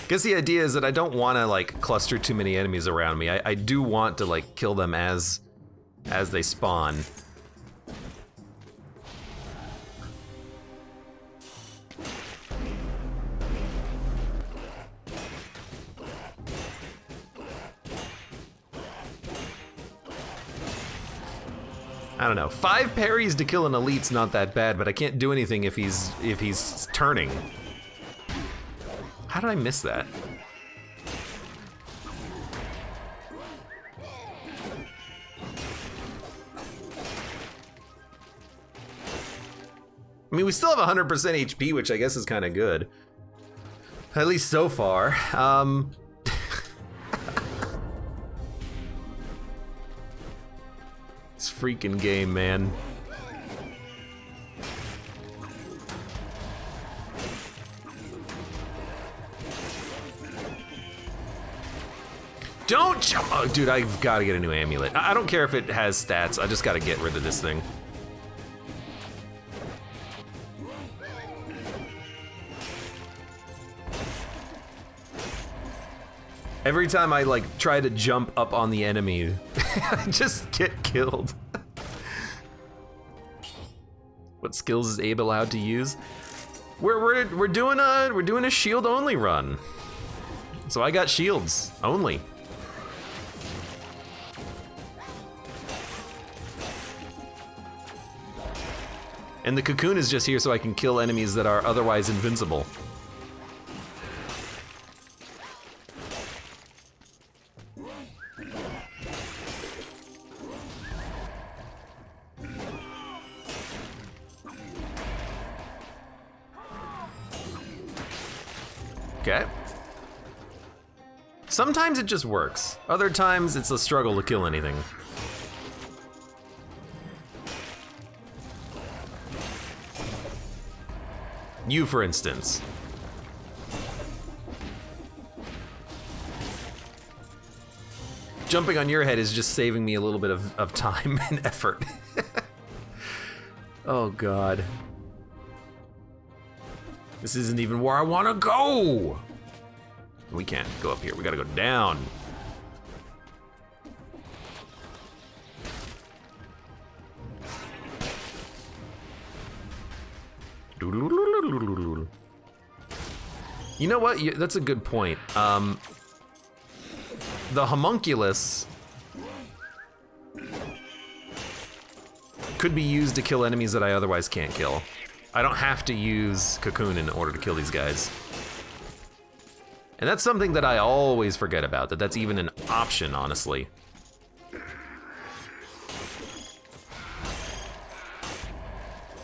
Guess the idea is that I don't want to like cluster too many enemies around me. I do want to like kill them as they spawn. I don't know. 5 parries to kill an elite's not that bad, but I can't do anything if he's turning. How did I miss that? I mean, we still have 100% HP, which I guess is kind of good. At least so far. This freaking game, man. Don't jump! Oh, dude, I've got to get a new amulet. I don't care if it has stats. I just got to get rid of this thing. Every time I like try to jump up on the enemy, I just get killed. What skills is Abe allowed to use? We're doing a shield only run. So I got shields only. And the cocoon is just here so I can kill enemies that are otherwise invincible. Okay. Sometimes it just works. Other times it's a struggle to kill anything. You, for instance. Jumping on your head is just saving me a little bit of time and effort. Oh, God. This isn't even where I want to go. We can't go up here. We gotta go down. You know what? That's a good point. The homunculus could be used to kill enemies that I otherwise can't kill. I don't have to use cocoon in order to kill these guys. And that's something that I always forget about, that's even an option, honestly.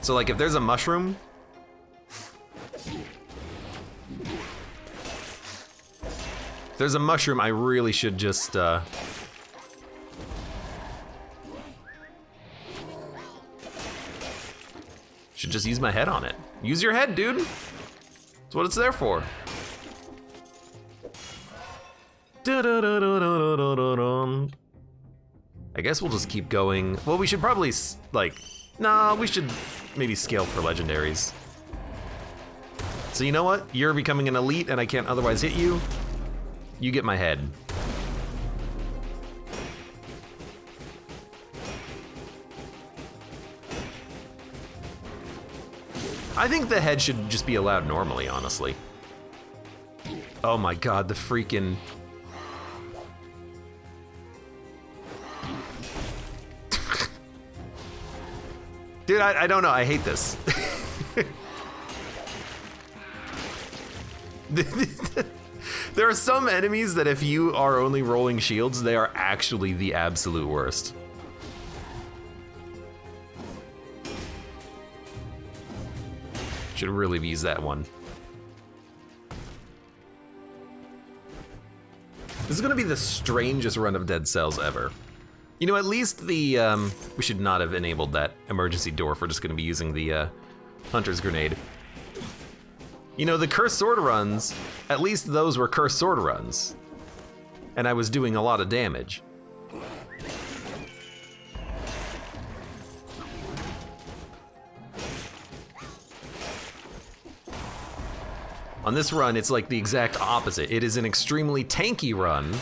So like if there's a mushroom, I really should just, should just use my head on it. Use your head, dude. That's what it's there for. I guess we'll just keep going. Well, we should probably, like, nah, we should maybe scale for legendaries. So you know what? You're becoming an elite and I can't otherwise hit you. You get my head. I think the head should just be allowed normally, honestly. Oh my God, the freaking... Dude, I don't know, I hate this. There are some enemies that if you are only rolling shields, they are actually the absolute worst. Should really have used that one. This is gonna be the strangest run of Dead Cells ever. You know, at least the, we should not have enabled that emergency door if we're just gonna be using the, Hunter's Grenade. You know, the Cursed Sword runs, at least those were Cursed Sword runs. And I was doing a lot of damage. On this run, it's like the exact opposite. It is an extremely tanky run,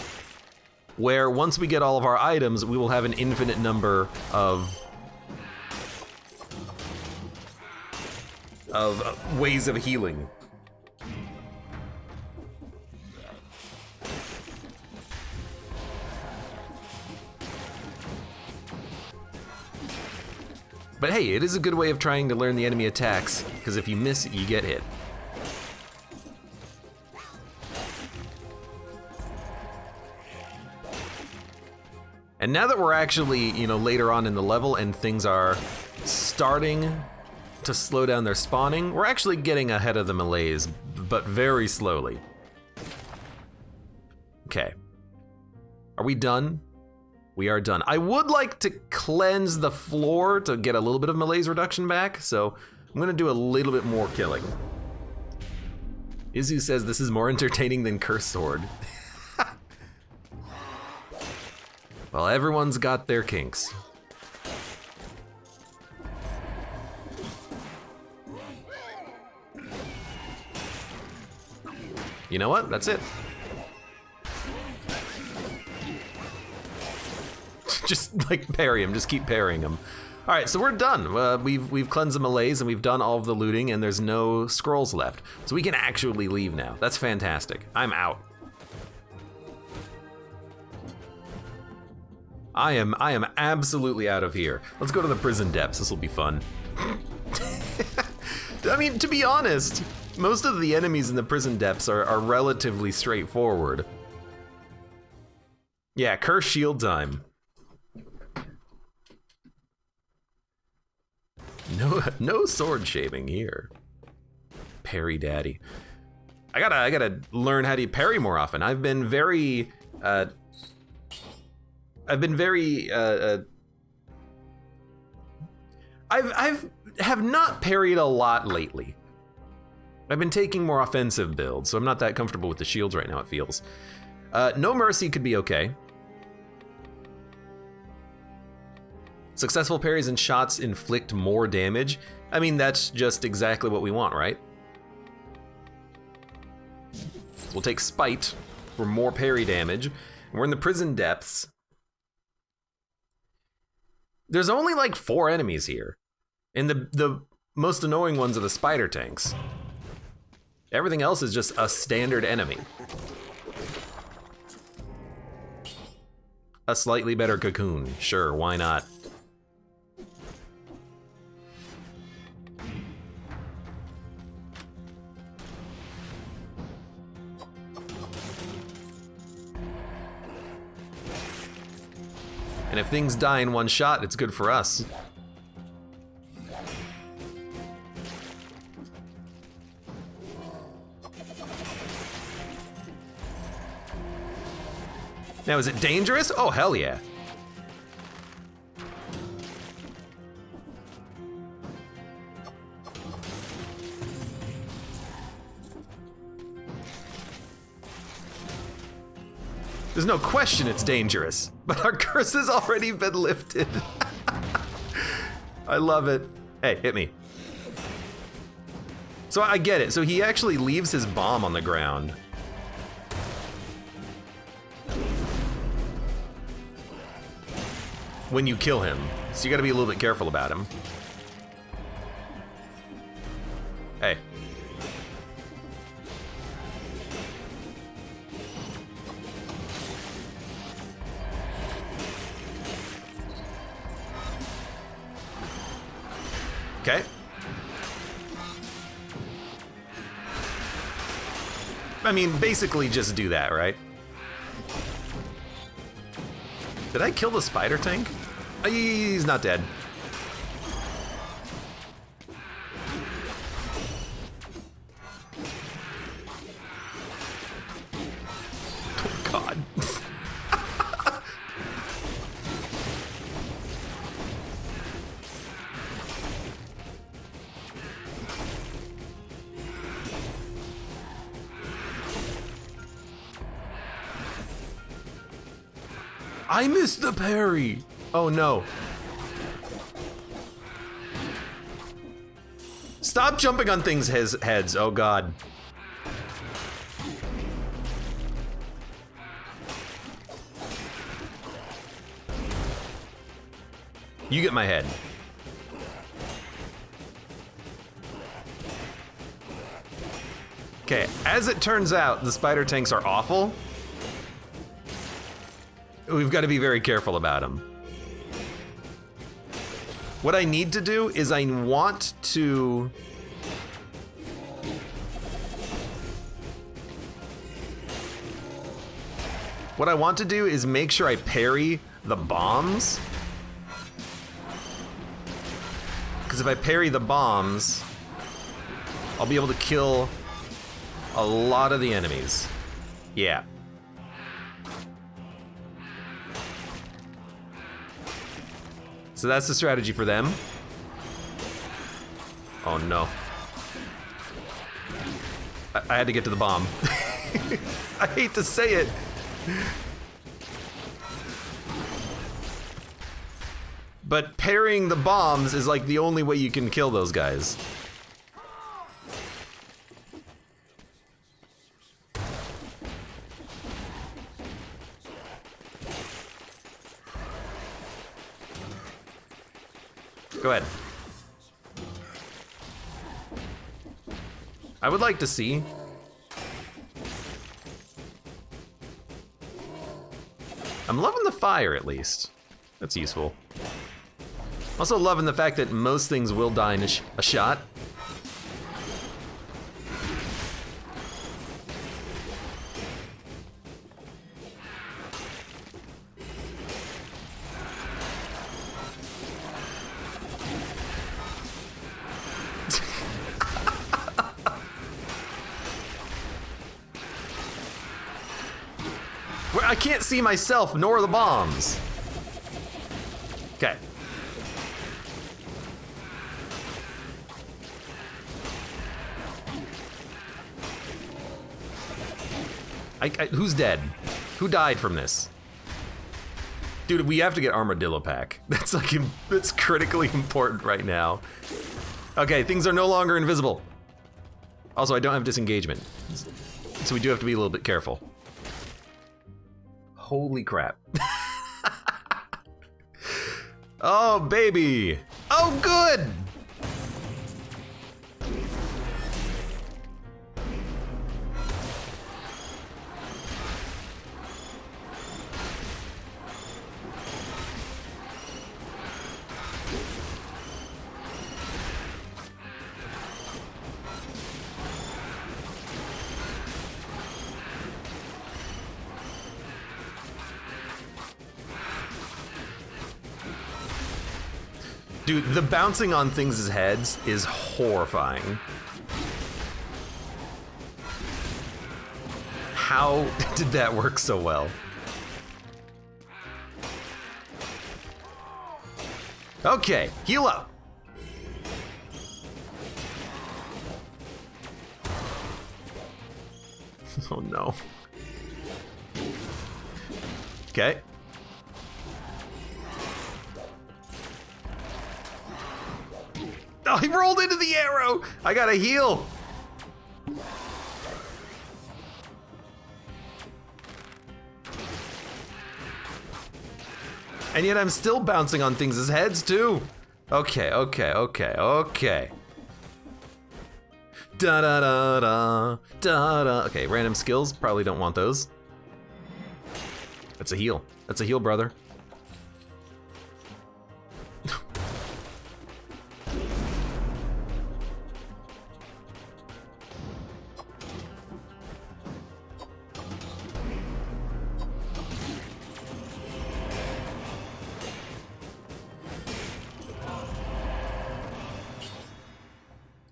where once we get all of our items, we will have an infinite number of ways of healing. But hey, it is a good way of trying to learn the enemy attacks, because if you miss it, you get hit. And now that we're actually, later on in the level and things are starting to slow down their spawning, we're actually getting ahead of the melees, but very slowly. Okay. Are we done? We are done. I would like to cleanse the floor to get a little bit of melee's reduction back, so I'm gonna do a little bit more killing. Izu says this is more entertaining than Curse Sword. Well, everyone's got their kinks. You know what? That's it. Just like parry him, just keep parrying him. All right, so we're done. We've cleansed the melees and we've done all of the looting and there's no scrolls left. So we can actually leave now. That's fantastic. I'm out. I am absolutely out of here. Let's go to the prison depths, this will be fun. I mean, to be honest, most of the enemies in the prison depths are relatively straightforward. Yeah, curse shield time. No sword shaving here. Parry daddy. I gotta learn how to parry more often. I've have not parried a lot lately. I've been taking more offensive builds, so I'm not that comfortable with the shields right now, it feels. No mercy could be okay. Successful parries and shots inflict more damage. I mean, that's just exactly what we want, right? So we'll take Spite for more parry damage. We're in the prison depths. There's only like 4 enemies here. And the most annoying ones are the spider tanks. Everything else is just a standard enemy. A slightly better cocoon, sure, why not? And if things die in one shot, it's good for us. Now, is it dangerous? Oh, hell yeah. There's no question it's dangerous, but our curse has already been lifted. I love it. Hey, hit me. So I get it. So he actually leaves his bomb on the ground. When you kill him. So you gotta be a little bit careful about him. Hey. Okay. I mean, basically just do that, right? Did I kill the spider tank? He's not dead. Oh, God. I missed the parry. Oh no. Stop jumping on things' heads. Oh God. You get my head. Okay, as it turns out, the spider tanks are awful. We've got to be very careful about them. What I need to do is I want to... What I want to do is make sure I parry the bombs. Because if I parry the bombs, I'll be able to kill a lot of the enemies. Yeah. So that's the strategy for them. Oh no. I had to get to the bomb. I hate to say it. But parrying the bombs is like the only way you can kill those guys. Go ahead. I would like to see. I'm loving the fire, at least. That's useful. Also loving the fact that most things will die in a shot. I can't see myself, nor the bombs. Okay. Who's dead? Who died from this? Dude, we have to get Armadillo Pack. That's like, that's critically important right now. Okay, things are no longer invisible. Also, I don't have disengagement. So we do have to be a little bit careful. Holy crap. Oh, baby. Oh, good. Dude, the bouncing on things' heads is horrifying. How did that work so well? Okay, heal up. Oh no. Okay. Oh, he rolled into the arrow! I gotta heal! And yet I'm still bouncing on things' heads too. Okay. Da da da da da da. Okay, random skills, probably don't want those. That's a heal. That's a heal, brother.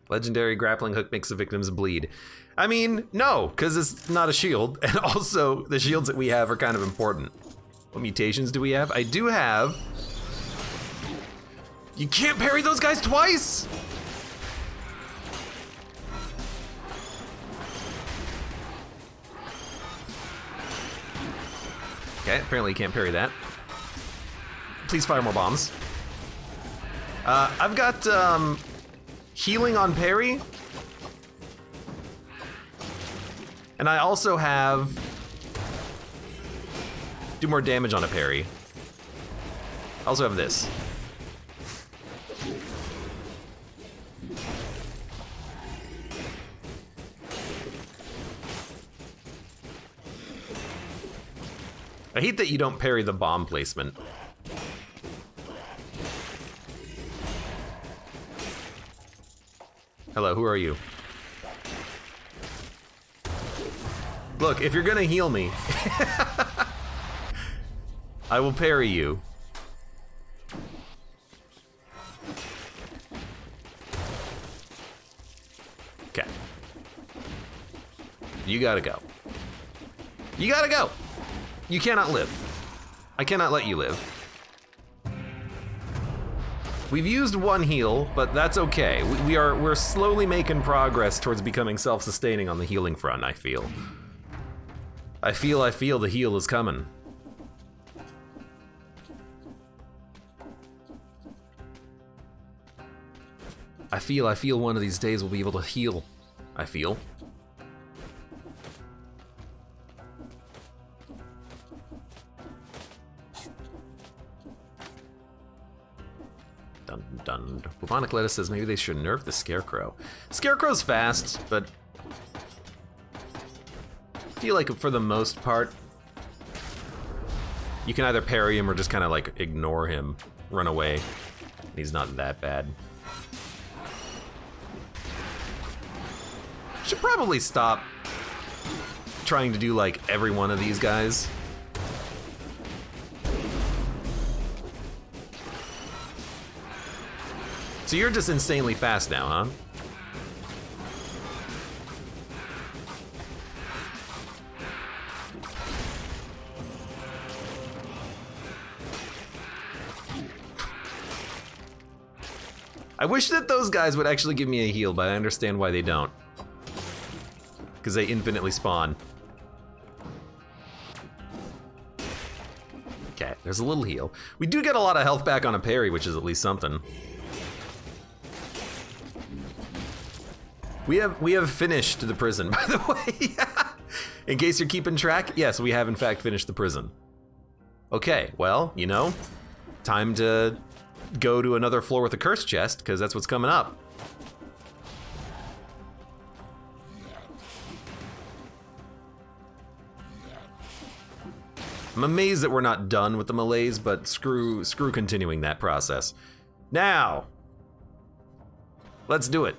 Legendary grappling hook makes the victims bleed. I mean, no, because it's not a shield, and also the shields that we have are kind of important. What mutations do we have? I do have... You can't parry those guys twice! Okay, apparently you can't parry that. Please fire more bombs. I've got, healing on parry. And I also have do more damage on a parry. I also have this. I hate that you don't parry the bomb placement. Hello, who are you? Look, if you're gonna heal me, I will parry you. Okay. You gotta go. You gotta go! You cannot live. I cannot let you live. We've used one heal, but that's okay. We're slowly making progress towards becoming self-sustaining on the healing front, I feel. I feel the heal is coming. I feel one of these days we'll be able to heal. I feel. Dun dun. Bubonic Lettuce says maybe they should nerf the Scarecrow. Scarecrow's fast, but I feel like for the most part, you can either parry him or just kind of like ignore him, run away. He's not that bad. Should probably stop trying to do like every one of these guys. So you're just insanely fast now, huh? I wish that those guys would actually give me a heal, but I understand why they don't. Because they infinitely spawn. Okay, there's a little heal. We do get a lot of health back on a parry, which is at least something. We have finished the prison, by the way. In case you're keeping track, yes, we have in fact finished the prison. Okay, well, you know, time to go to another floor with a curse chest, because that's what's coming up. I'm amazed that we're not done with the malaise, but screw continuing that process. Now, let's do it.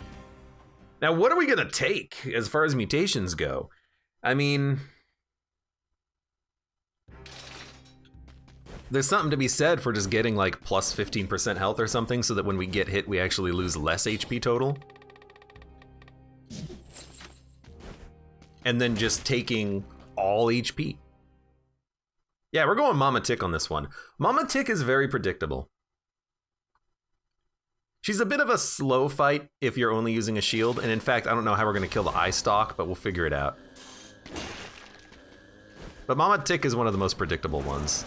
Now, what are we gonna take as far as mutations go? I mean, there's something to be said for just getting like plus 15% health or something so that when we get hit, we actually lose less HP total. And then just taking all HP. Yeah, we're going Mama Tick on this one. Mama Tick is very predictable. She's a bit of a slow fight if you're only using a shield, and in fact, I don't know how we're gonna kill the eye stalk, but we'll figure it out. But Mama Tick is one of the most predictable ones.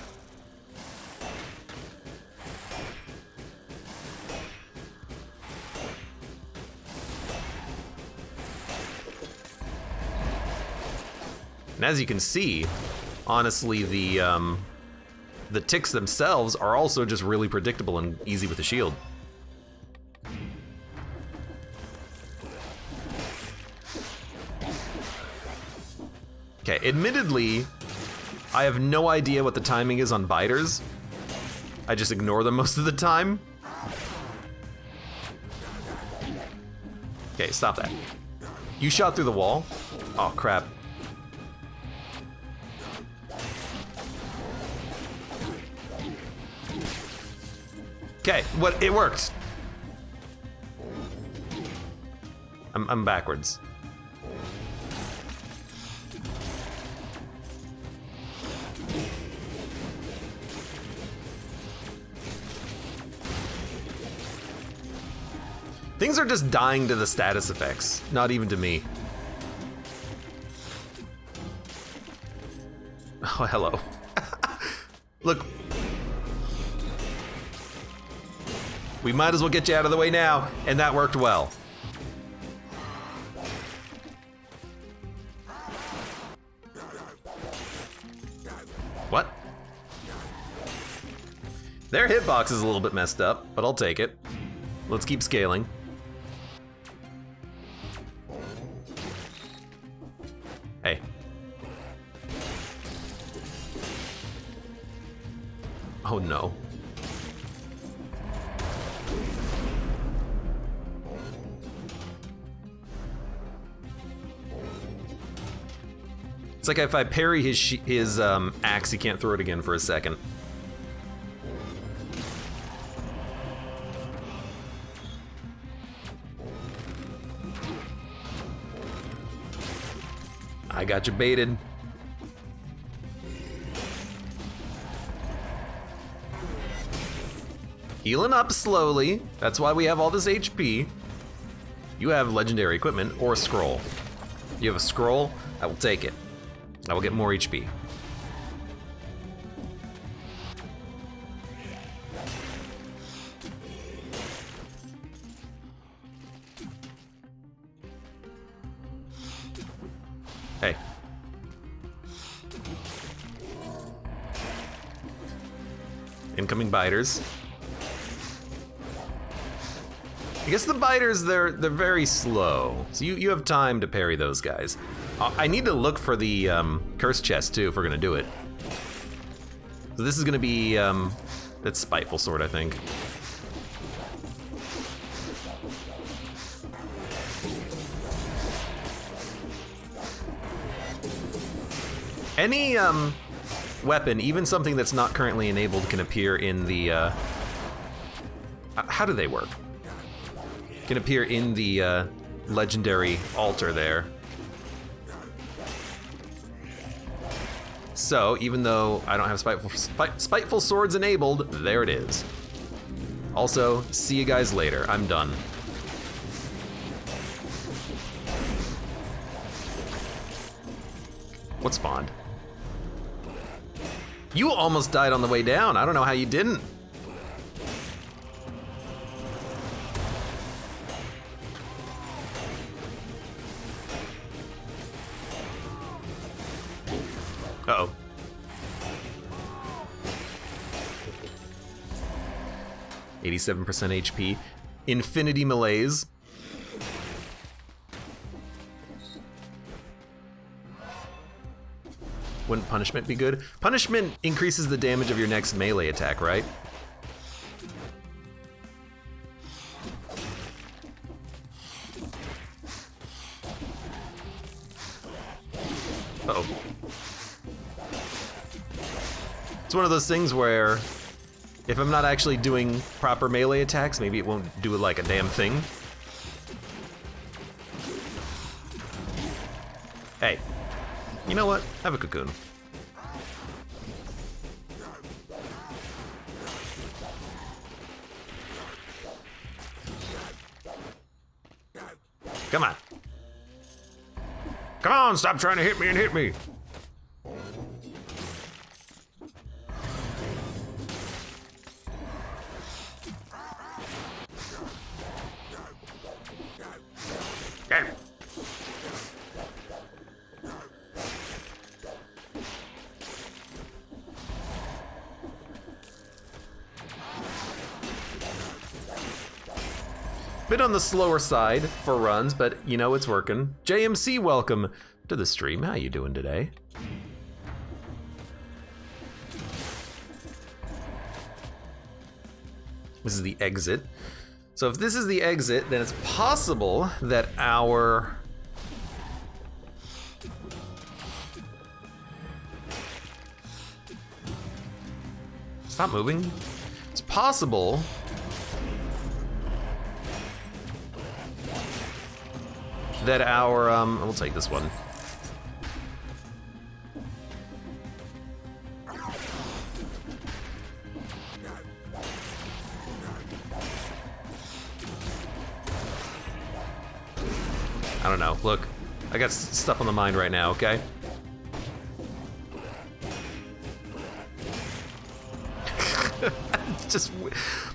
And as you can see, honestly, the ticks themselves are also just really predictable and easy with the shield. Okay, admittedly, I have no idea what the timing is on biters. I just ignore them most of the time. Okay, stop that. You shot through the wall? Oh, crap. Okay, what? It worked. I'm backwards. Things are just dying to the status effects, not even to me. Oh, hello. Look. We might as well get you out of the way now, and that worked well. What? Their hitbox is a little bit messed up, but I'll take it. Let's keep scaling. Hey. Oh no. like if I parry his axe, he can't throw it again for a second. I got you baited. Healing up slowly. That's why we have all this HP. You have legendary equipment or a scroll. You have a scroll, I will take it. I will get more HP. Hey. Incoming biters. I guess the biters, they're very slow. So you have time to parry those guys. I need to look for the curse chest too if we're gonna do it. So this is gonna be, that's Spiteful Sword, I think. Any weapon, even something that's not currently enabled, can appear in the, how do they work? Can appear in the legendary altar there. So even though I don't have Spiteful Swords enabled, there it is. Also, see you guys later. I'm done. What spawned? You almost died on the way down. I don't know how you didn't. Uh-oh. (87% HP. Infinity Malaise. Wouldn't punishment be good? Punishment increases the damage of your next melee attack, right? Uh-oh. It's one of those things where if I'm not actually doing proper melee attacks, maybe it won't do like a damn thing. Hey, you know what? Have a cocoon. Come on. Come on, stop trying to hit me and hit me. Bit on the slower side for runs, but you know it's working. JMC, welcome to the stream. How you doing today? This is the exit. So if this is the exit, then it's possible that our... Stop moving. It's possible that our, we'll take this one. I don't know, look, I got stuff on the mind right now, okay? Just,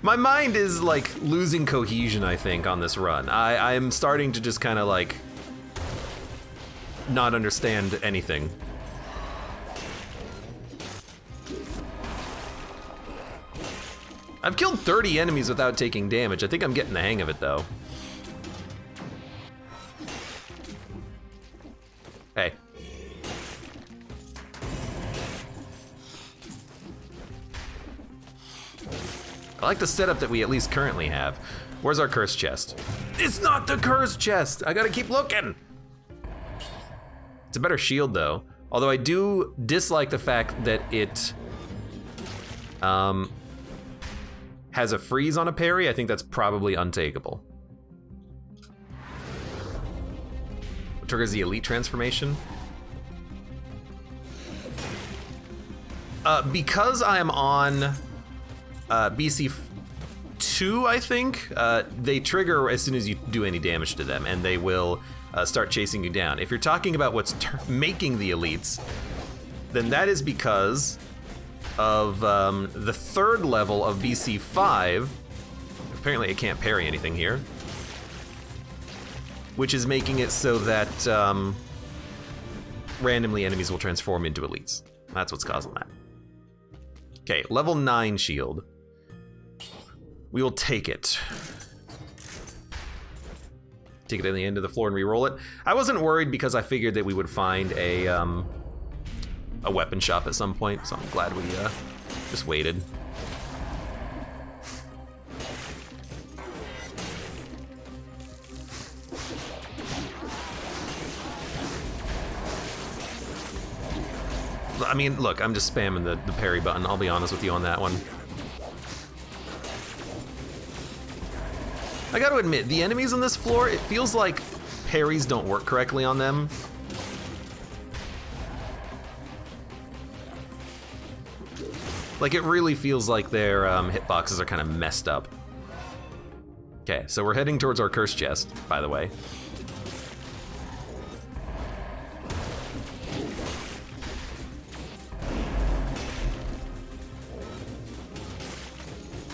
my mind is like losing cohesion, I think, on this run. I'm starting to just kind of like not understand anything. I've killed 30 enemies without taking damage. I think I'm getting the hang of it though. Hey. I like the setup that we at least currently have. Where's our curse chest? It's not the curse chest! I gotta keep looking! It's a better shield though. Although I do dislike the fact that it has a freeze on a parry. I think that's probably untakeable. What triggers the elite transformation? Because I am on BC2, I think, they trigger as soon as you do any damage to them, and they will start chasing you down. If you're talking about what's making the elites, then that is because of the third level of BC5. Apparently it can't parry anything here, which is making it so that randomly enemies will transform into elites. That's what's causing that. Okay, level 9 shield. We will take it. Take it at the end of the floor and re-roll it. I wasn't worried because I figured that we would find a weapon shop at some point, so I'm glad we just waited. I mean, look, I'm just spamming the parry button, I'll be honest with you on that one. I gotta admit, the enemies on this floor, it feels like parries don't work correctly on them. Like, it really feels like their hitboxes are kind of messed up. Okay, so we're heading towards our curse chest, by the way.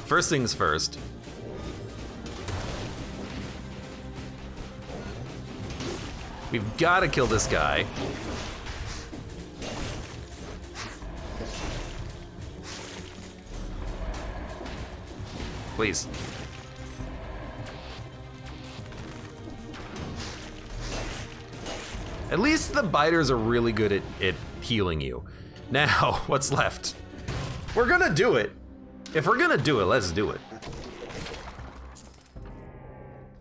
First things first. We've got to kill this guy. Please. At least the biters are really good at healing you. Now, what's left? We're gonna do it. If we're gonna do it, let's do it.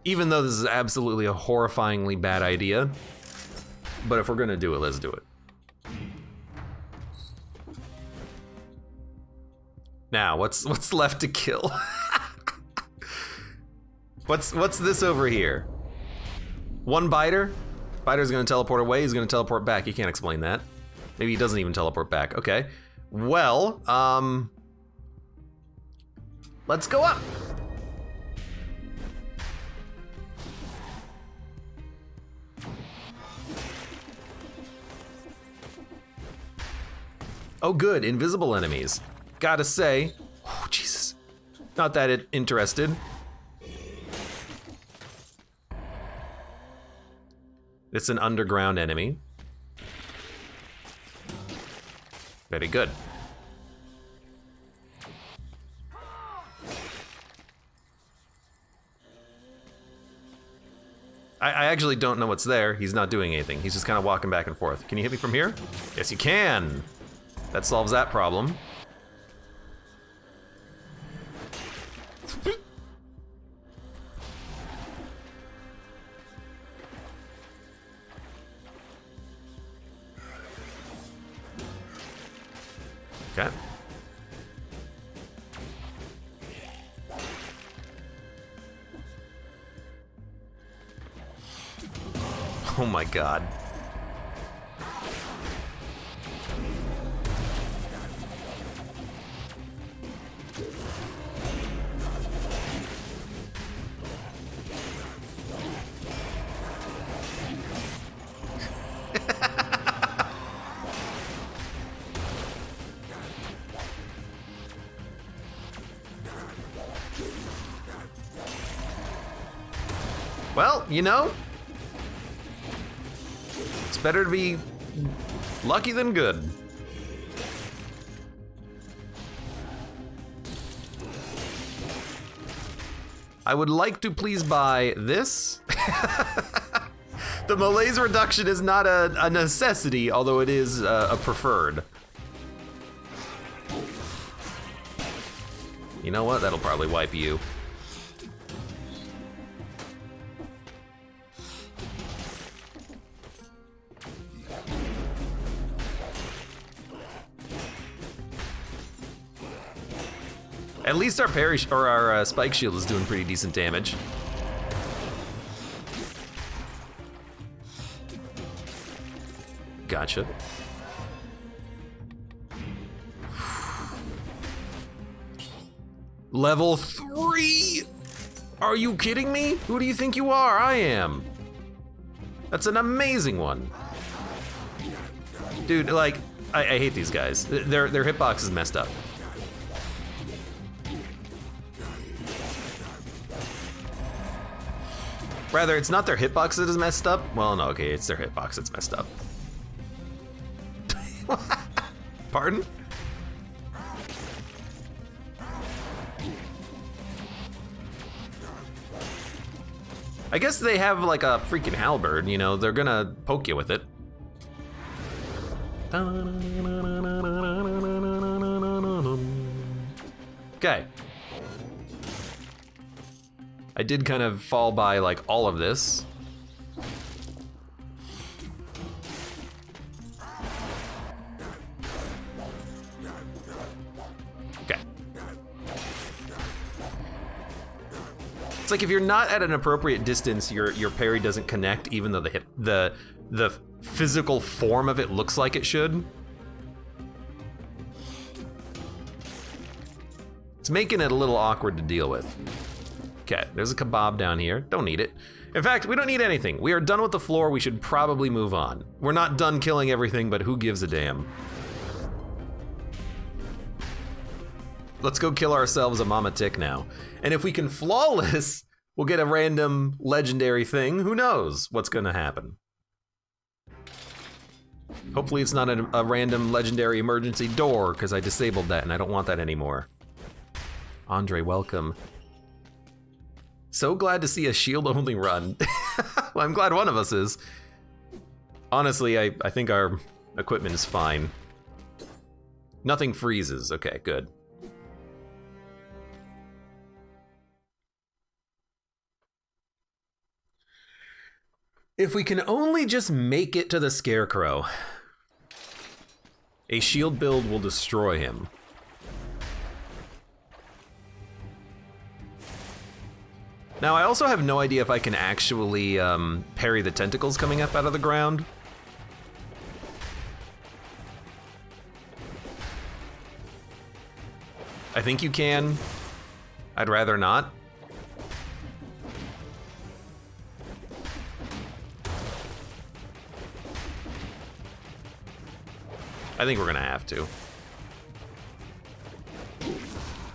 Even though this is absolutely a horrifyingly bad idea, but if we're gonna do it, let's do it. Now, what's left to kill? What's this over here? One biter? Biter's gonna teleport away, he's gonna teleport back. You can't explain that. Maybe he doesn't even teleport back. Okay. Well, let's go up. Oh good, invisible enemies. Gotta say, oh Jesus, not that interested. It's an underground enemy. Very good. I actually don't know what's there. He's not doing anything. He's just kind of walking back and forth. Can you hit me from here? Yes, you can. That solves that problem. Okay. Oh my God. Well, you know, it's better to be lucky than good. I would like to please buy this. The malaise reduction is not a necessity, although it is a preferred. You know what? That'll probably wipe you. At least our parry or our spike shield is doing pretty decent damage. Gotcha. Level 3? Are you kidding me? Who do you think you are? I am. That's an amazing one. Dude, like, I hate these guys. Their hitbox is messed up. Rather, it's not their hitbox that is messed up. Well, no, okay, it's their hitbox that's messed up. Pardon? I guess they have like a freaking halberd, you know, they're gonna poke you with it. Okay. I did kind of fall by like all of this. Okay. It's like if you're not at an appropriate distance, your parry doesn't connect, even though the physical form of it looks like it should. It's making it a little awkward to deal with. Okay, there's a kebab down here. Don't need it. In fact, we don't need anything. We are done with the floor. We should probably move on. We're not done killing everything, but who gives a damn? Let's go kill ourselves a mama tick now. And if we can flawless, we'll get a random legendary thing. Who knows what's gonna happen? Hopefully it's not a random legendary emergency door, because I disabled that and I don't want that anymore. Andre, welcome. So glad to see a shield-only run. Well, I'm glad one of us is. Honestly, I think our equipment is fine. Nothing freezes. Okay, good. If we can only just make it to the Scarecrow, a shield build will destroy him. Now, I also have no idea if I can actually parry the tentacles coming up out of the ground. I think you can. I'd rather not. I think we're gonna have to.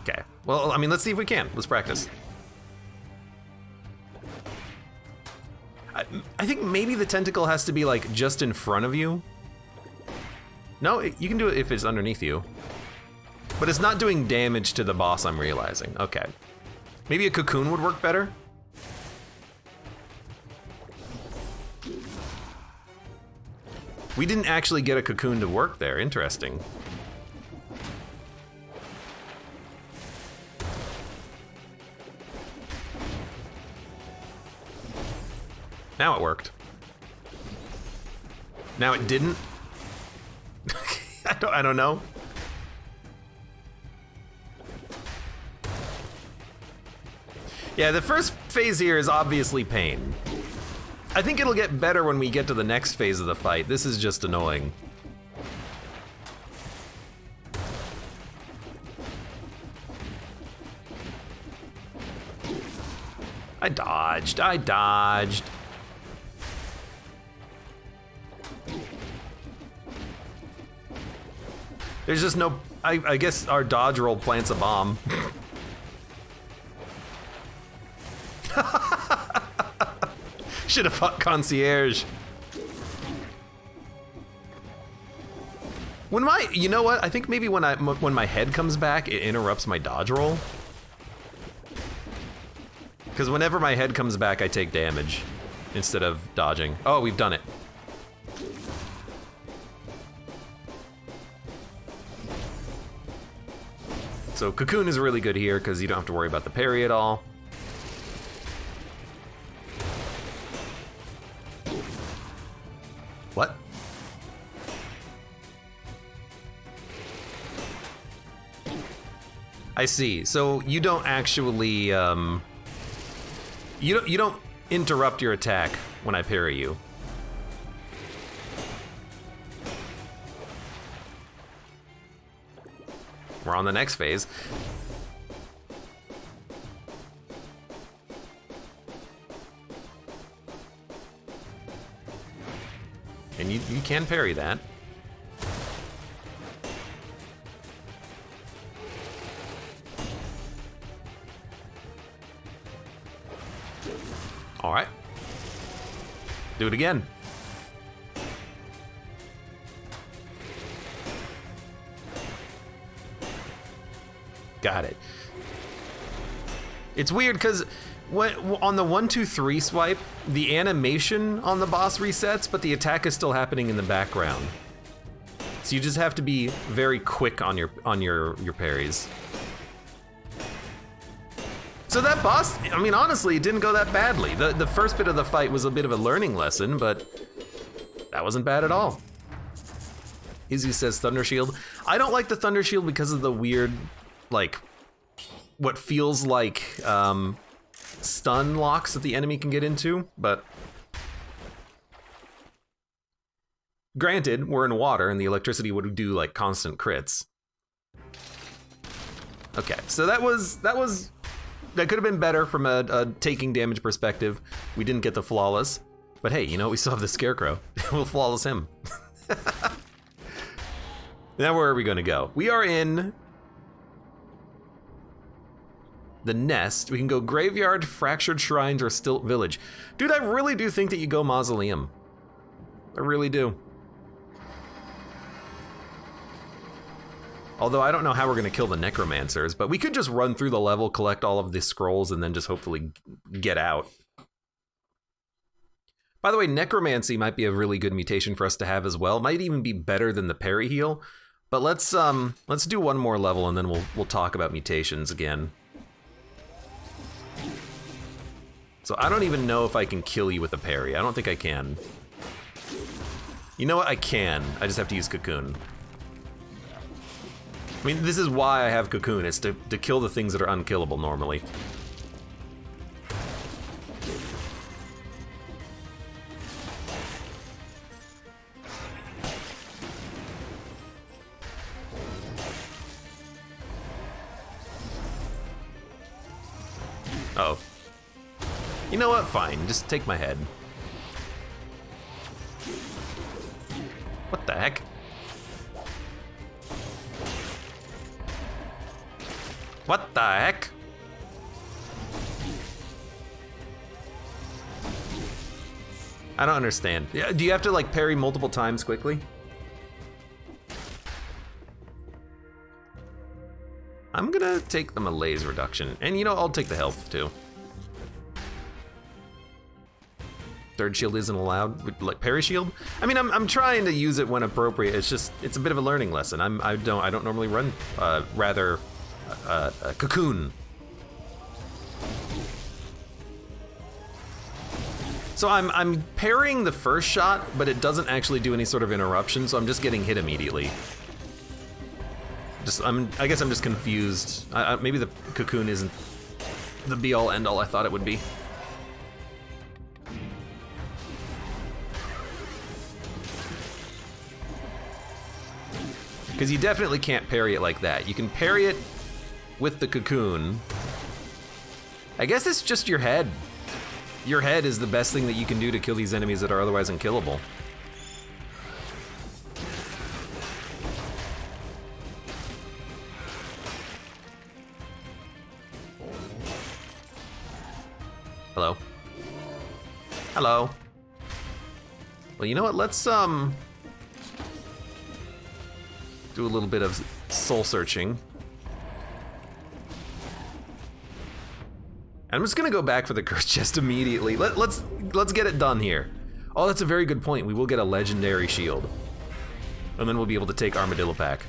Okay, well, I mean, let's see if we can. Let's practice. I think maybe the tentacle has to be like just in front of you. No, you can do it if it's underneath you. But it's not doing damage to the boss, I'm realizing. Okay. Maybe a cocoon would work better? We didn't actually get a cocoon to work there. Interesting. Now it worked. Now it didn't. I don't know. Yeah, the first phase here is obviously pain. I think it'll get better when we get to the next phase of the fight. This is just annoying. I dodged. There's just no, I guess our dodge roll plants a bomb. Should have fought Concierge. You know what? I think maybe when my head comes back, it interrupts my dodge roll. Because whenever my head comes back, I take damage instead of dodging. Oh, we've done it. So Cocoon is really good here because you don't have to worry about the parry at all. What? I see. So you don't actually, you don't interrupt your attack when I parry you. We're on the next phase. And you can parry that. All right. Do it again. Got it. It's weird because on the 1, 2, 3 swipe, the animation on the boss resets, but the attack is still happening in the background. So you just have to be very quick on your parries. So that boss, I mean, honestly, it didn't go that badly. The first bit of the fight was a bit of a learning lesson, but that wasn't bad at all. Izzy says Thunder Shield. I don't like the Thunder Shield because of the weird, like, what feels like stun locks that the enemy can get into, but granted, we're in water and the electricity would do like constant crits. Okay, so that could have been better from a taking damage perspective. We didn't get the flawless, but hey, you know, we still have the Scarecrow. We'll flawless him. Now where are we gonna go? We are in the nest. We can go graveyard, fractured shrines, or stilt village. Dude, I really do think that you go mausoleum. I really do. Although I don't know how we're gonna kill the necromancers, but we could just run through the level, collect all of the scrolls, and then just hopefully get out. By the way, necromancy might be a really good mutation for us to have as well. Might even be better than the parry heal. But let's do one more level and then we'll talk about mutations again. So I don't even know if I can kill you with a parry. I don't think I can. You know what? I can. I just have to use Cocoon. I mean, this is why I have Cocoon. It's to kill the things that are unkillable normally. Uh-oh. You know what? Fine. Just take my head. What the heck? What the heck? I don't understand. Do you have to like parry multiple times quickly? I'm gonna take the malaise reduction. And you know, I'll take the health too. Third shield isn't allowed, like parry shield? I mean, I'm trying to use it when appropriate. It's just, it's a bit of a learning lesson. I don't normally run, Cocoon. So I'm parrying the first shot, but it doesn't actually do any sort of interruption, so I'm just getting hit immediately. I guess I'm just confused. Maybe the Cocoon isn't the be-all, end-all I thought it would be. Because you definitely can't parry it like that. You can parry it with the Cocoon. I guess it's just your head. Your head is the best thing that you can do to kill these enemies that are otherwise unkillable. Hello. Hello. Well, you know what? Let's do a little bit of soul searching. I'm just gonna go back for the curse chest immediately. Let's get it done here. Oh, that's a very good point. We will get a legendary shield. And then we'll be able to take Armadillo Pack.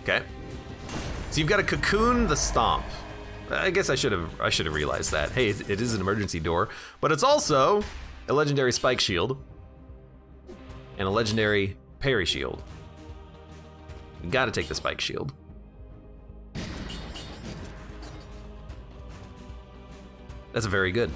Okay. So you've got to cocoon the stomp. I guess I should have realized that. Hey, it is an emergency door, but it's also a legendary spike shield and a legendary parry shield. You got to take the spike shield. That's very good.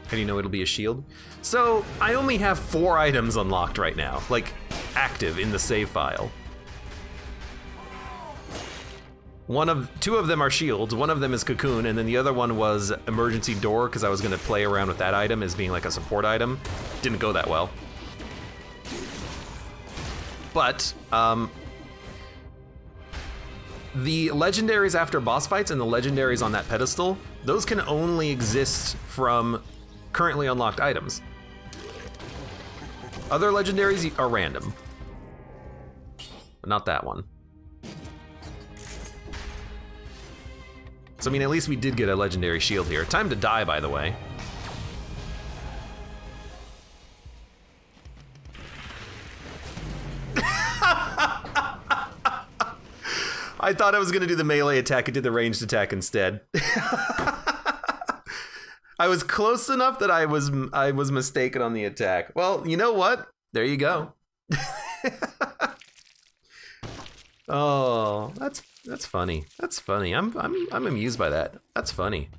How do you know it'll be a shield? So I only have 4 items unlocked right now, like active in the save file. 2 of them are shields, one of them is cocoon, and then the other one was emergency door because I was gonna play around with that item as being like a support item. Didn't go that well. But the legendaries after boss fights and the legendaries on that pedestal, those can only exist from currently unlocked items. Other legendaries are random, but not that one. So I mean, at least we did get a legendary shield here. Time to die, by the way. I thought I was gonna do the melee attack. It did the ranged attack instead. I was close enough that I was mistaken on the attack. Well, you know what? There you go. Oh, that's funny. That's funny. I'm amused by that. That's funny.